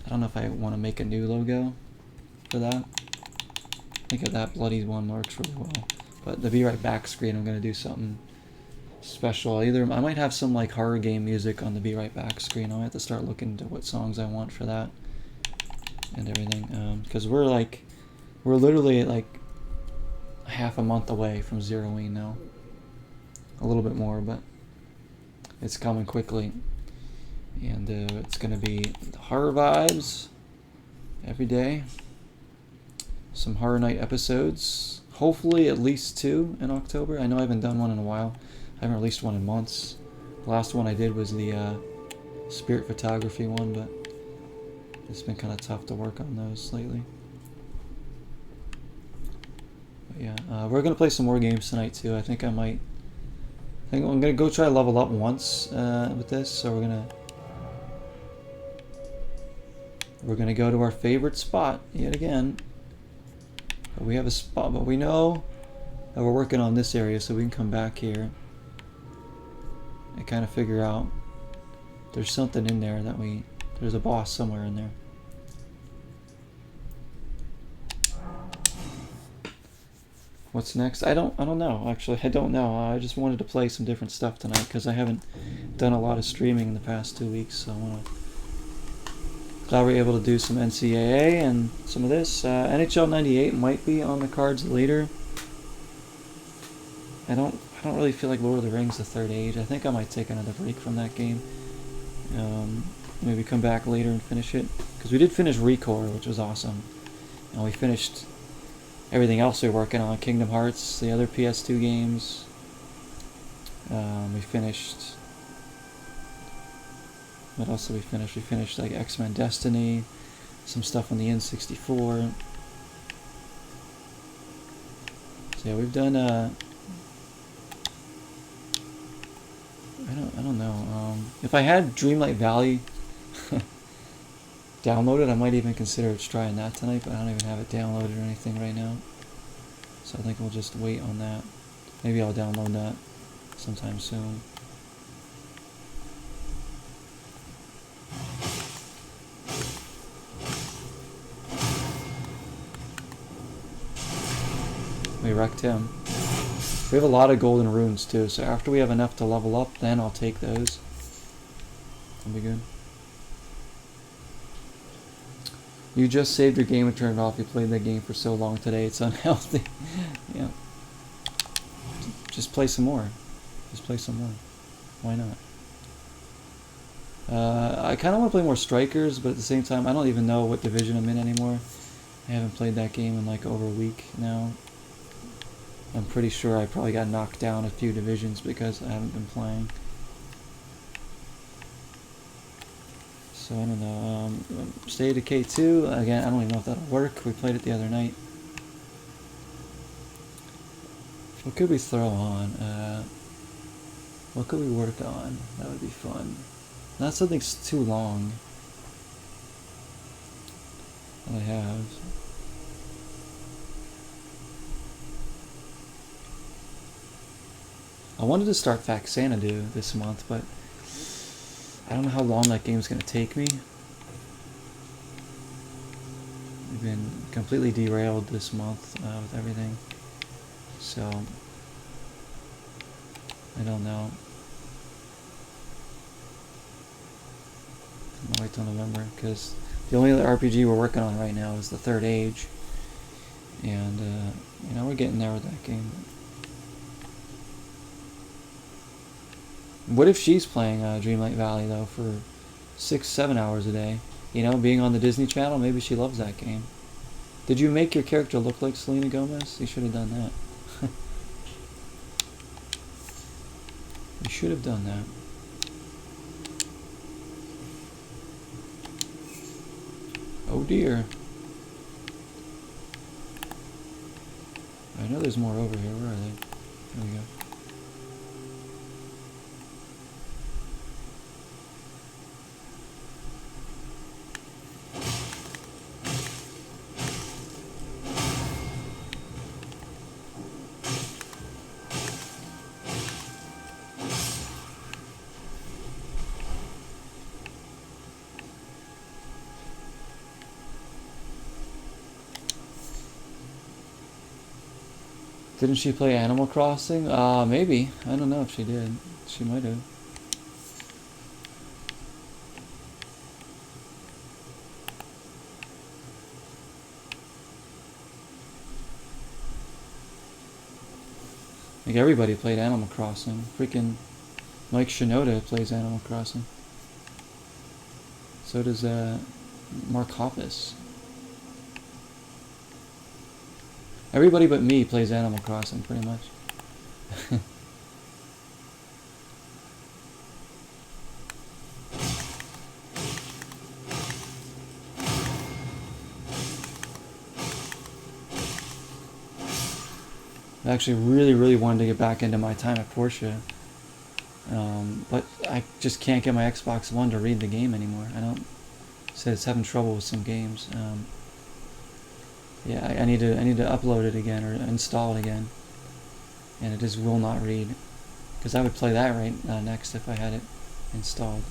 don't know if I want to make a new logo for that. I think that Bloody one works really well. But the Be Right Back screen, I'm going to do something special. Either I might have some like horror game music on the Be Right Back screen. I'll have to start looking into what songs I want for that and everything. Because we're literally like half a month away from zeroing now. A little bit more, but it's coming quickly. And it's going to be horror vibes every day. Some Horror Night episodes. Hopefully at least 2 in October. I know I haven't done one in a while. I haven't released one in months. The last one I did was the spirit photography one, but it's been kind of tough to work on those lately. But yeah, we're going to play some more games tonight too. I think I'm going to go try to level up once with this. So we're gonna go to our favorite spot yet again. But we have a spot, but we know that we're working on this area, so we can come back here and kind of figure out there's something in there that there's a boss somewhere in there. What's next? I don't know. Actually, I don't know. I just wanted to play some different stuff tonight because I haven't done a lot of streaming in the past 2 weeks. So glad we're able to do some NCAA and some of this. NHL 98 might be on the cards later. I don't really feel like Lord of the Rings: The Third Age. I think I might take another break from that game. Maybe come back later and finish it, because we did finish Recore, which was awesome, and we finished everything else we were working on. Kingdom Hearts, the other PS2 games. We finished... What else did we finish? We finished like X-Men Destiny, some stuff on the N64. So yeah, we've done I don't know. If I had Dreamlight Valley downloaded, I might even consider trying that tonight, but I don't even have it downloaded or anything right now. So I think we'll just wait on that. Maybe I'll download that sometime soon. We wrecked him. We have a lot of golden runes too, so after we have enough to level up, then I'll take those. That'll be good. You just saved your game and turned it off. You played that game for so long today, it's unhealthy. Yeah. Just play some more. Just play some more. Why not? I kind of want to play more Strikers, but at the same time, I don't even know what division I'm in anymore. I haven't played that game in like over a week now. I'm pretty sure I probably got knocked down a few divisions because I haven't been playing. So I don't know. State of Decay 2, again, I don't even know if that'll work. We played it the other night. What could we throw on? What could we work on? That would be fun. Not something too long. I have. I wanted to start Faxanadu this month, but I don't know how long that game's gonna take me. We've been completely derailed this month with everything, so I don't know. I'm gonna wait till November because the only other RPG we're working on right now is the Third Age, and you know, we're getting there with that game. What if she's playing Dreamlight Valley though for 6-7 hours a day? You know, being on the Disney Channel, maybe she loves that game. Did you make your character look like Selena Gomez? You should have done that. You should have done that. Oh dear. I know there's more over here. Where are they? There we go. Didn't she play Animal Crossing? Maybe. I don't know if she did. She might have. Like everybody played Animal Crossing. Freaking Mike Shinoda plays Animal Crossing. So does Mark Hoppus. Everybody but me plays Animal Crossing, pretty much. I actually really wanted to get back into my time at Porsche. But I just can't get my Xbox One to read the game anymore. I don't... Said it's having trouble with some games. Yeah, I need to upload it again or install it again, and it just will not read. Because I would play that right next if I had it installed.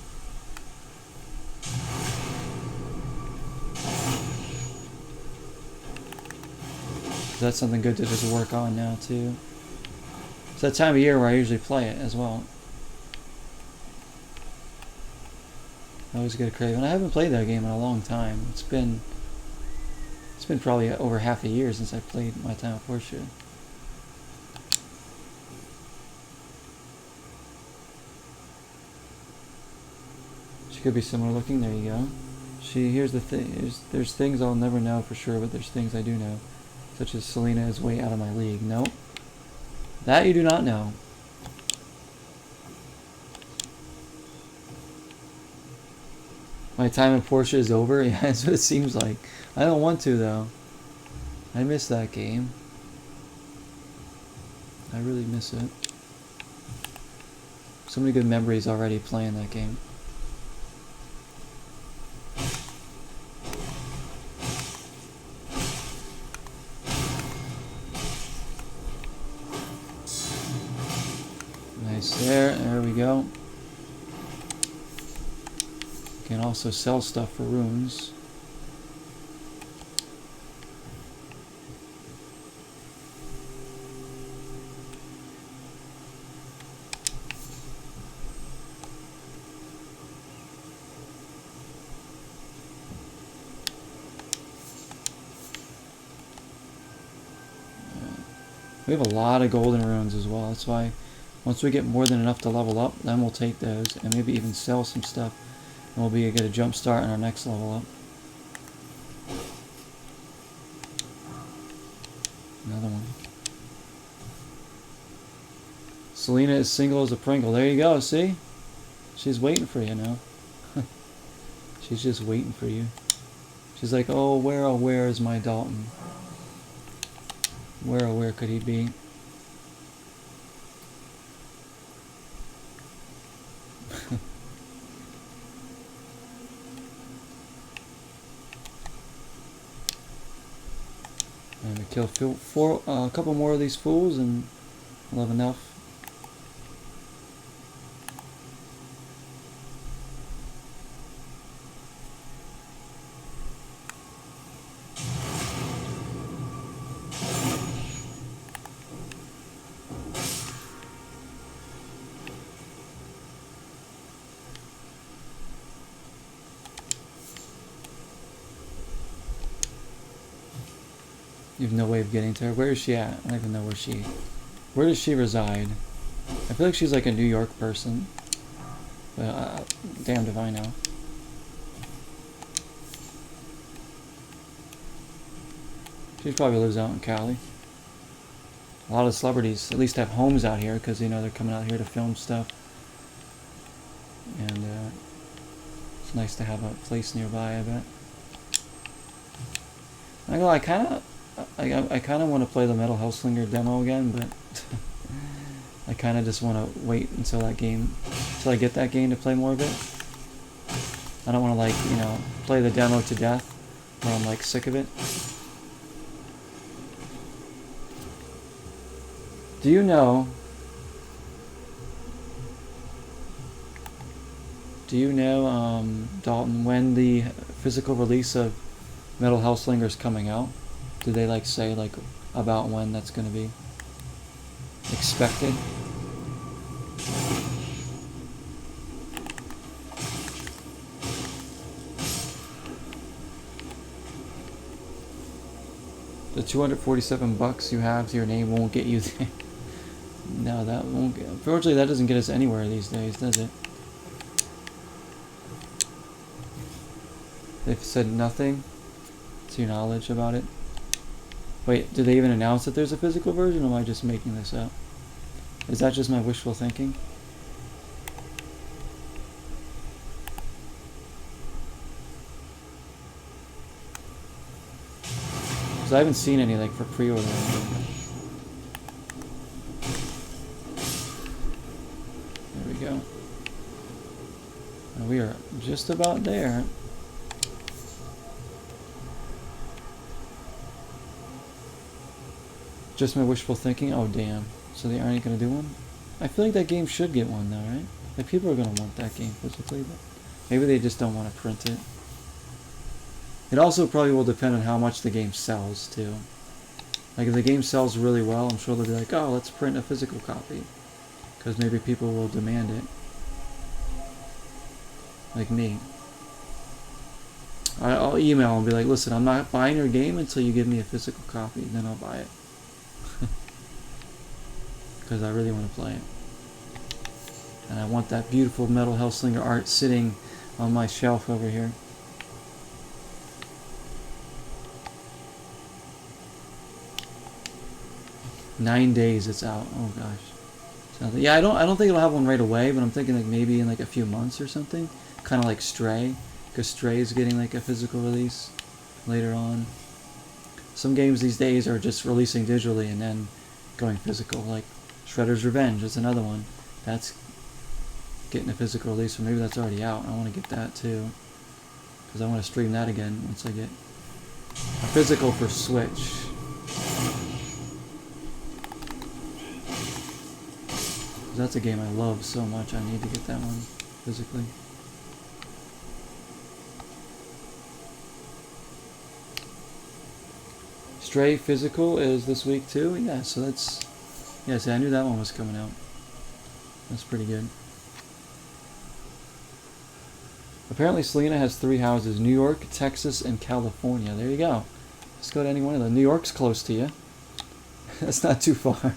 So that's something good to just work on now too. It's that time of year where I usually play it as well. I always get a craving. I haven't played that game in a long time. It's been probably over half a year since I played my time at Porsche. She could be similar looking. There you go. Here's the thing. There's things I'll never know for sure, but there's things I do know. Such as Selena is way out of my league. Nope. That you do not know. My time in Porsche is over? Yeah, that's what it seems like. I don't want to, though. I miss that game. I really miss it. So many good memories already playing that game. Nice there. There we go. Can also sell stuff for runes. We have a lot of golden runes as well. That's why once we get more than enough to level up, then we'll take those and maybe even sell some stuff. And we'll get a jump start on our next level up. Another one. Selena is single as a Pringle. There you go, see? She's waiting for you now. She's just waiting for you. She's like, oh where is my Dalton? Where could he be? Kill a couple more of these fools and we'll have enough. You have no way of getting to her. Where is she at? I don't even know where does she reside? I feel like she's like a New York person. But damned if I know. She probably lives out in Cali. A lot of celebrities at least have homes out here because, you know, they're coming out here to film stuff. And it's nice to have a place nearby, I bet. I kind of want to play the Metal Hellslinger demo again, but I kind of just want to wait until I get that game to play more of it. I don't want to, like, you know, play the demo to death where I'm like sick of it. Do you know Dalton, when the physical release of Metal Hellslinger is coming out? Do they like say like about when that's going to be expected? The $247 you have to your name won't get you there. No, that won't get... Unfortunately, that doesn't get us anywhere these days, does it? They've said nothing to your knowledge about it. Wait, did they even announce that there's a physical version, or am I just making this up? Is that just my wishful thinking? Because I haven't seen any like for pre-order. There we go. And we are just about there. Just my wishful thinking? Oh, damn. So they aren't going to do one? I feel like that game should get one, though, right? Like, people are going to want that game physically, but maybe they just don't want to print it. It also probably will depend on how much the game sells, too. Like, if the game sells really well, I'm sure they'll be like, oh, let's print a physical copy. Because maybe people will demand it. Like me. I'll email and be like, listen, I'm not buying your game until you give me a physical copy, then I'll buy it. Because I really want to play it. And I want that beautiful Metal Hellslinger art sitting on my shelf over here. "9 days it's out." Oh gosh. So, yeah, I don't think it'll have one right away, but I'm thinking like maybe in like a few months or something. Kind of like Stray, because Stray is getting like a physical release later on. Some games these days are just releasing digitally and then going physical, like Shredder's Revenge is another one. That's getting a physical release, or maybe that's already out. I want to get that too, because I want to stream that again once I get a physical for Switch. That's a game I love so much, I need to get that one physically. Stray physical is this week too? Yeah, so that's... Yeah, see, I knew that one was coming out. That's pretty good. Apparently Selena has 3 houses: New York, Texas, and California. There you go. Just go to any one of them. New York's close to you. That's not too far.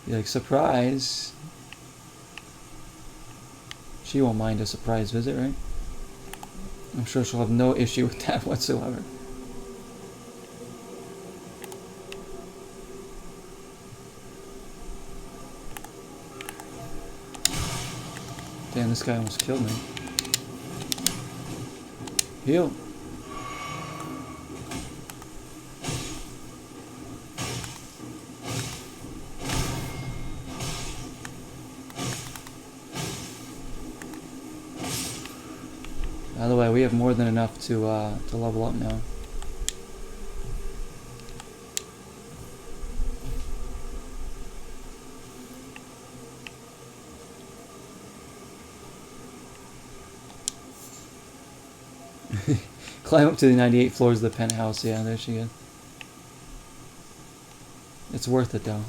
You're like, surprise. She won't mind a surprise visit, right? I'm sure she'll have no issue with that whatsoever. Damn, this guy almost killed me. Heal. By the way, we have more than enough to level up now. Climb up to the 98 floors of the penthouse. Yeah, there she is. It's worth it though.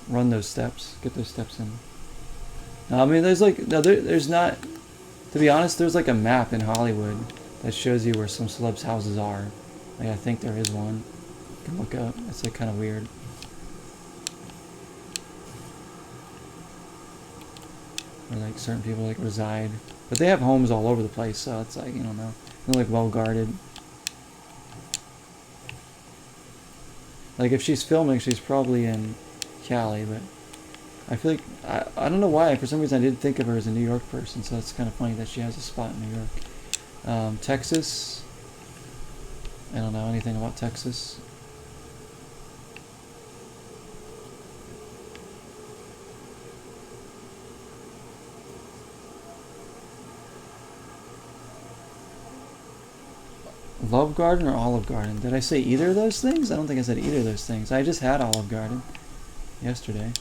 Run those steps. Get those steps in. I mean, there's like there's not. To be honest, there's like a map in Hollywood that shows you where some celebs' houses are. Like I think there is one. You can look up. It's like kind of weird. Where like certain people like reside, but they have homes all over the place. So it's like, you don't know. They're like well guarded. Like if she's filming, she's probably in Cali, but I feel like I don't know why. For some reason, I did think of her as a New York person, so it's kind of funny that she has a spot in New York. Texas. I don't know anything about Texas. Love Garden or Olive Garden? Did I say either of those things? I don't think I said either of those things. I just had Olive Garden yesterday.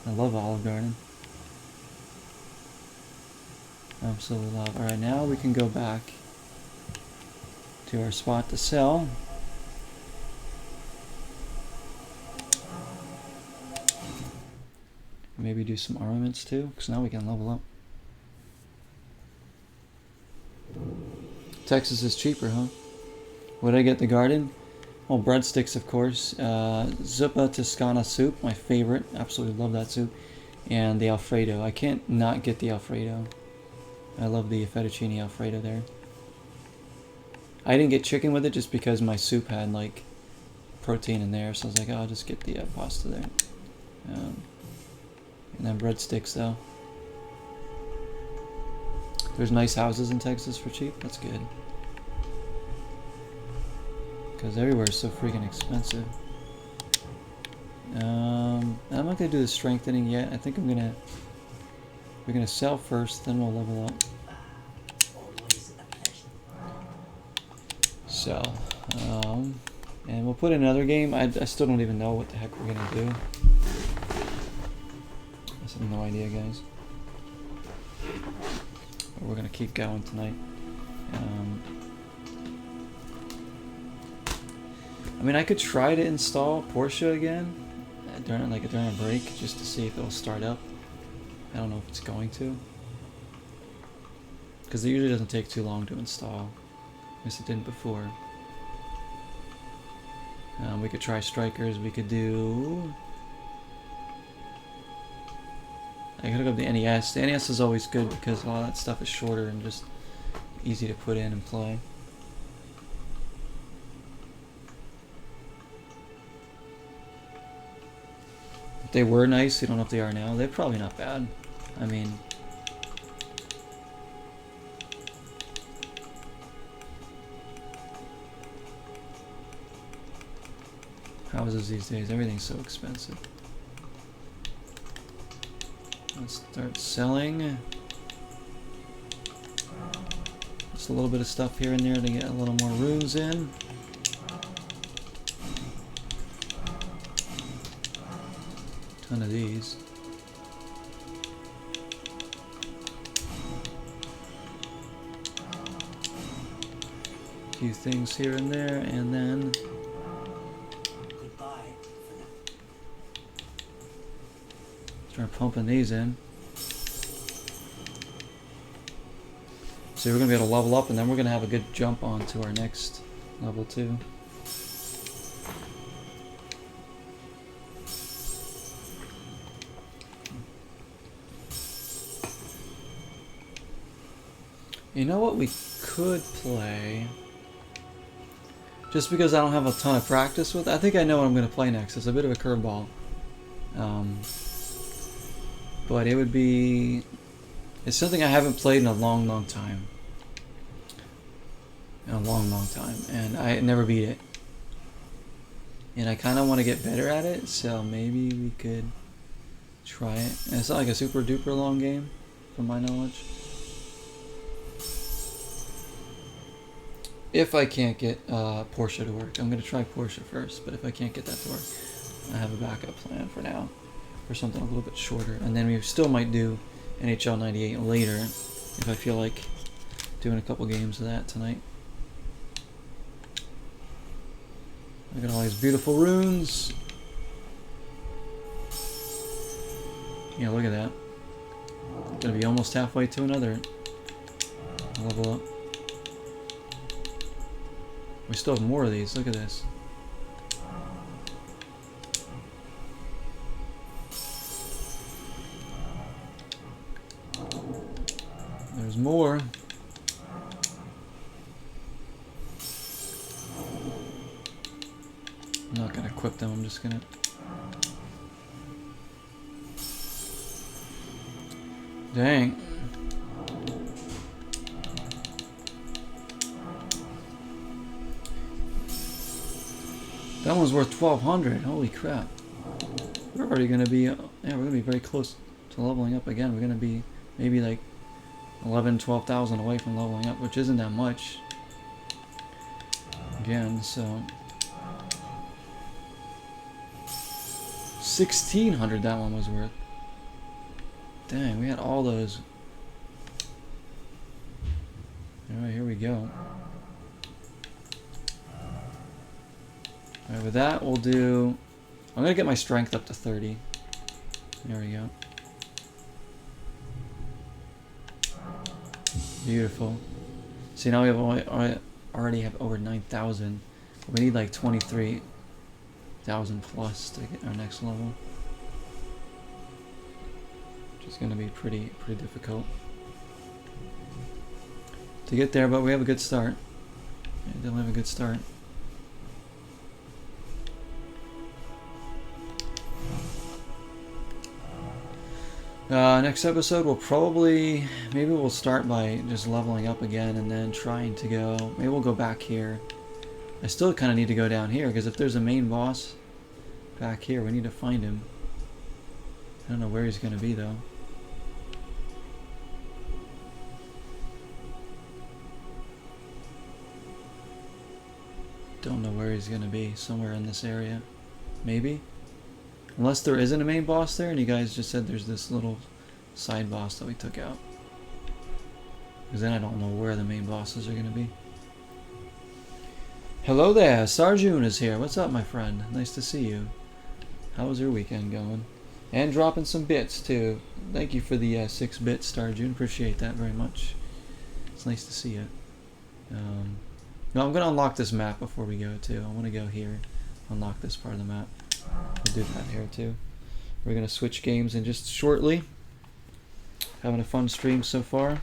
I love Olive Garden. Absolutely love. Alright, now we can go back to our spot to sell. Maybe do some armaments too, because now we can level up. Texas is cheaper, huh? What did I get? The garden? Well, breadsticks, of course. Zuppa Toscana soup, my favorite. Absolutely love that soup. And the Alfredo. I can't not get the Alfredo. I love the fettuccine Alfredo there. I didn't get chicken with it just because my soup had like protein in there, so I was like, oh, I'll just get the pasta there. And then breadsticks though. There's nice houses in Texas for cheap. That's good. Because everywhere is so freaking expensive. I'm not gonna do the strengthening yet. I think we're gonna sell first, then we'll level up. Sell. And we'll put in another game. I still don't even know what the heck we're gonna do. I have no idea, guys. But we're gonna keep going tonight. I mean, I could try to install Porsche again during a break just to see if it'll start up. I don't know if it's going to, because it usually doesn't take too long to install. At least it didn't before. We could try Strikers. We could do. I could hook up the NES. The NES is always good because a lot of that stuff is shorter and just easy to put in and play. If they were nice, you don't know if they are now. They're probably not bad. I mean, houses these days, everything's so expensive. Let's start selling. Just a little bit of stuff here and there to get a little more runes in. Ton of these. A few things here and there, and then start pumping these in. So we're going to be able to level up, and then we're going to have a good jump on to our next level 2. You know what we could play? Just because I don't have a ton of practice with it. I think I know what I'm going to play next. It's a bit of a curveball. But it would be... It's something I haven't played in a long, long time. In a long, long time. And I never beat it. And I kind of want to get better at it, so maybe we could try it. And it's not like a super duper long game, from my knowledge. If I can't get Porsche to work. I'm going to try Porsche first, but if I can't get that to work, I have a backup plan for now. For something a little bit shorter. And then we still might do NHL 98 later, if I feel like Doing a couple games of that tonight. Look at all these beautiful runes. Yeah, look at that. Gonna be almost halfway to another level up. We still have more of these. Look at this. There's more. I'm not gonna equip them, I'm just gonna... Dang. That one's worth 1,200. Holy crap. We're already gonna be... yeah, we're gonna be very close to leveling up again. We're gonna be maybe like 11, 12,000 away from leveling up, which isn't that much. Again, so... 1,600 that one was worth. Dang, we had all those. Alright, here we go. Alright, with that we'll do... I'm gonna get my strength up to 30. There we go. Beautiful. See, now we have already have over 9,000. We need like 23,000 plus to get our next level. Which is gonna be pretty difficult to get there, but we have a good start. Yeah, definitely have a good start. Next episode we'll probably, maybe we'll start by just leveling up again and then trying to go, maybe we'll go back here. I still kind of need to go down here because if there's a main boss back here, we need to find him. I don't know where he's going to be though. Don't know where he's going to be, somewhere in this area. Maybe? Unless there isn't a main boss there and you guys just said there's this little side boss that we took out. Because then I don't know where the main bosses are going to be. Hello there, Sarjun is here. What's up, my friend? Nice to see you. How was your weekend going? And dropping some bits too. Thank you for the 6-bit Sarjun. Appreciate that very much. It's nice to see you. No, I'm going to unlock this map before we go too. I want to go here. Unlock this part of the map. We'll do that here too. We're going to switch games in just shortly. Having a fun stream so far.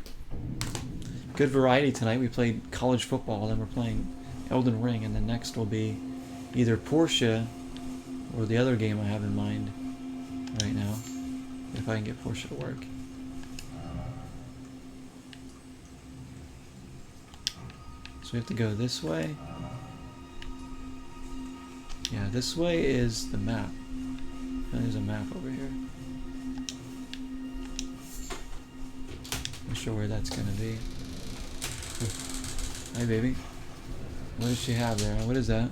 Good variety tonight. We played college football, then we're playing Elden Ring, and then next will be either Portia or the other game I have in mind right now. If I can get Portia to work. So we have to go this way. Yeah, this way is the map. And there's a map over here. Not sure where that's gonna be. Hi, baby. What does she have there? What is that?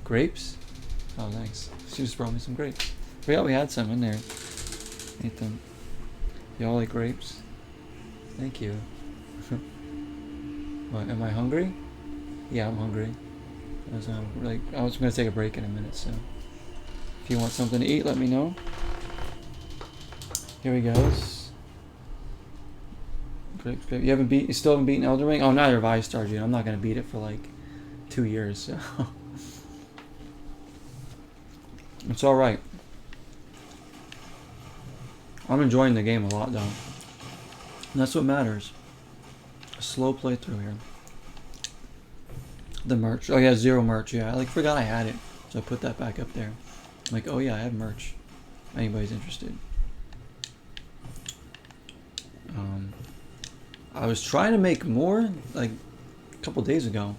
Grapes? Oh, thanks. She just brought me some grapes. Forgot we had some in there. Ate them. Y'all like grapes? Thank you. What, am I hungry? Yeah, I'm hungry. I was gonna take a break in a minute, so if you want something to eat, let me know. Here he goes. You still haven't beaten Elden Ring? Oh, neither have I, Stardew. I'm not gonna beat it for like 2 years, so it's all right. I'm enjoying the game a lot, though. And that's what matters. A slow playthrough here. The merch. Oh yeah, 0 merch. Yeah, I forgot I had it, so I put that back up there. I'm like, oh yeah, I have merch. If anybody's interested. I was trying to make more like a couple days ago.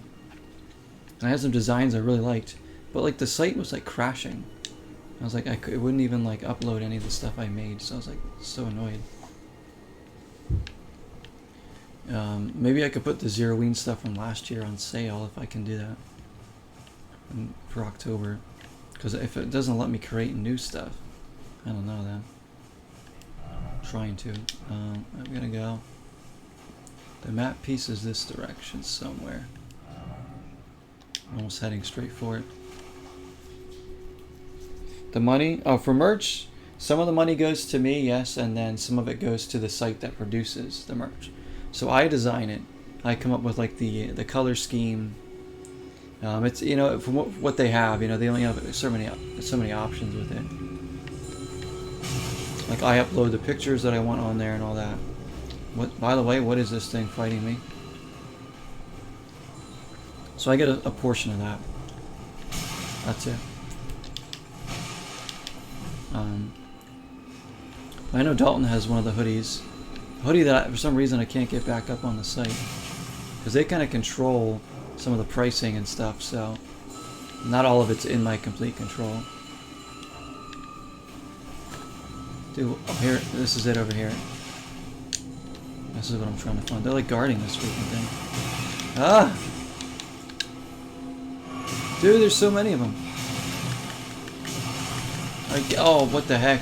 And I had some designs I really liked, but like the site was like crashing. I was like, it wouldn't even like upload any of the stuff I made, so I was like so annoyed. Maybe I could put the Zeroween stuff from last year on sale if I can do that for October, because if it doesn't let me create new stuff, I don't know then. I'm trying to. I'm gonna go. The map piece is this direction somewhere. Almost heading straight for it. The money, oh, for merch, some of the money goes to me, yes, and then some of it goes to the site that produces the merch. So I design it. I come up with like the color scheme. It's, you know, from what they have, you know, they only have so many options with it. Like I upload the pictures that I want on there and all that. What, by the way, what is this thing fighting me? So I get a portion of that. That's it. I know Dalton has one of the hoodies. A hoodie that for some reason I can't get back up on the site. Because they kind of control some of the pricing and stuff, so not all of it's in my complete control. Dude, oh, here, this is it over here. This is what I'm trying to find. They're like guarding this freaking thing. Ah! Dude, there's so many of them. Like, oh, what the heck?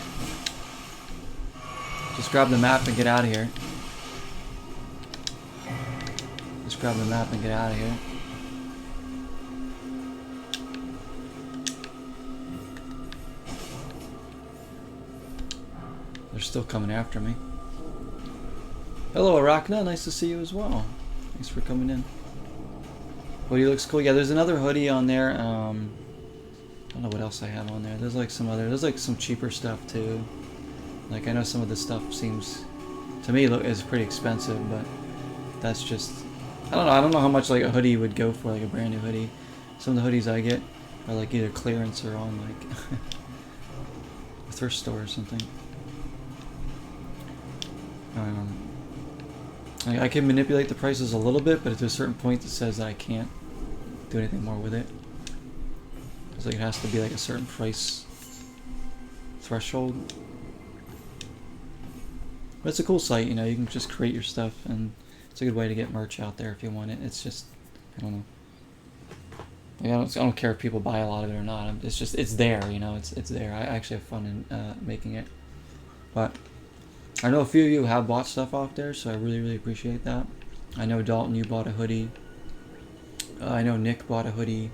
Just grab the map and get out of here. Just grab the map and get out of here. They're still coming after me. Hello, Arachna. Nice to see you as well. Thanks for coming in. Hoodie looks cool. Yeah, there's another hoodie on there. I don't know what else I have on there. There's like some other. There's like some cheaper stuff too. Like I know some of this stuff seems, to me, is pretty expensive, but that's just. I don't know. I don't know how much like a hoodie would go for, like a brand new hoodie. Some of the hoodies I get are like either clearance or on like a thrift store or something. I can manipulate the prices a little bit, but to a certain point it says that I can't do anything more with it. It's like it has to be like a certain price threshold. But it's a cool site, you know, you can just create your stuff, and it's a good way to get merch out there if you want it. It's just, I don't know. Like, I don't care if people buy a lot of it or not. It's just, it's there, you know, it's there. I actually have fun in making it. But I know a few of you have bought stuff off there, so I really, really appreciate that. I know Dalton, you bought a hoodie. I know Nick bought a hoodie.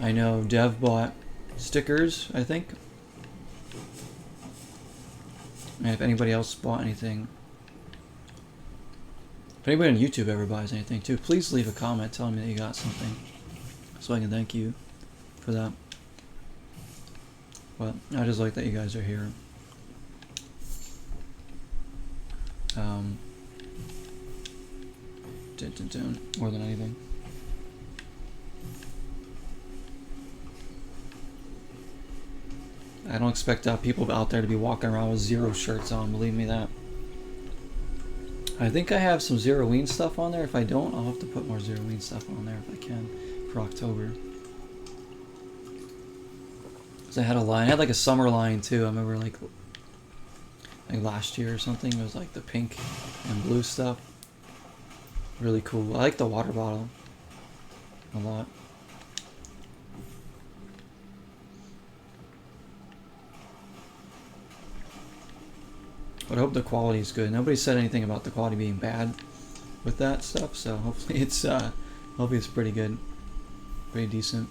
I know Dev bought stickers, I think. And if anybody else bought anything, if anybody on YouTube ever buys anything too, please leave a comment telling me that you got something, so I can thank you for that. But I just like that you guys are here. More than anything. I don't expect people out there to be walking around with Zero shirts on, believe me that. I think I have some Zeroween stuff on there. If I don't, I'll have to put more Zeroween stuff on there if I can for October. Because I had a line, I had like a summer line too. I remember like last year or something, it was like the pink and blue stuff. Really cool. I like the water bottle a lot. But I hope the quality is good. Nobody said anything about the quality being bad with that stuff, so hopefully it's pretty good, pretty decent.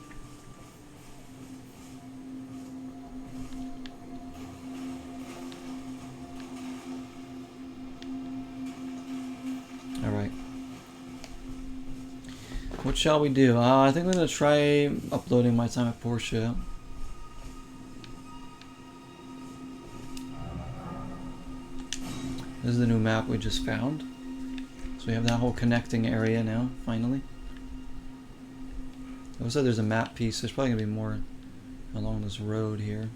All right. What shall we do? I think I'm gonna try uploading my time at Porsche. This is the new map we just found. So we have that whole connecting area now, finally. It looks like there's a map piece. There's probably gonna be more along this road here,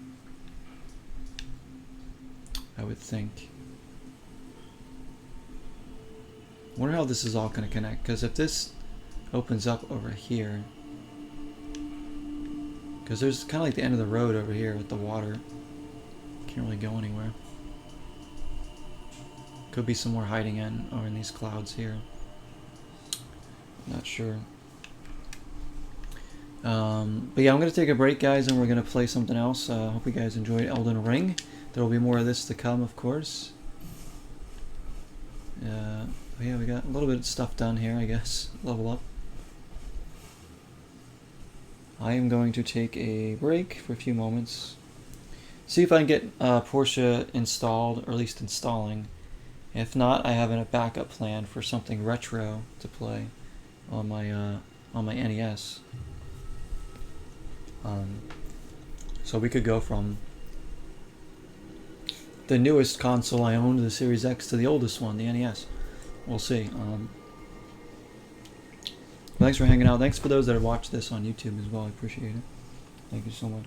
I would think. I wonder how this is all gonna connect, because if this opens up over here, because there's kind of like the end of the road over here with the water. Can't really go anywhere. Could be somewhere hiding in or in these clouds here. Not sure. But yeah, I'm gonna take a break, guys, and we're gonna play something else. Hope you guys enjoyed Elden Ring. There will be more of this to come, of course. Yeah, we got a little bit of stuff done here, I guess. Level up. I am going to take a break for a few moments. See if I can get Porsche installed, or at least installing. If not, I have a backup plan for something retro to play on my NES. So we could go from the newest console I owned, the Series X, to the oldest one, the NES. We'll see. Thanks for hanging out. Thanks for those that have watched this on YouTube as well. I appreciate it. Thank you so much.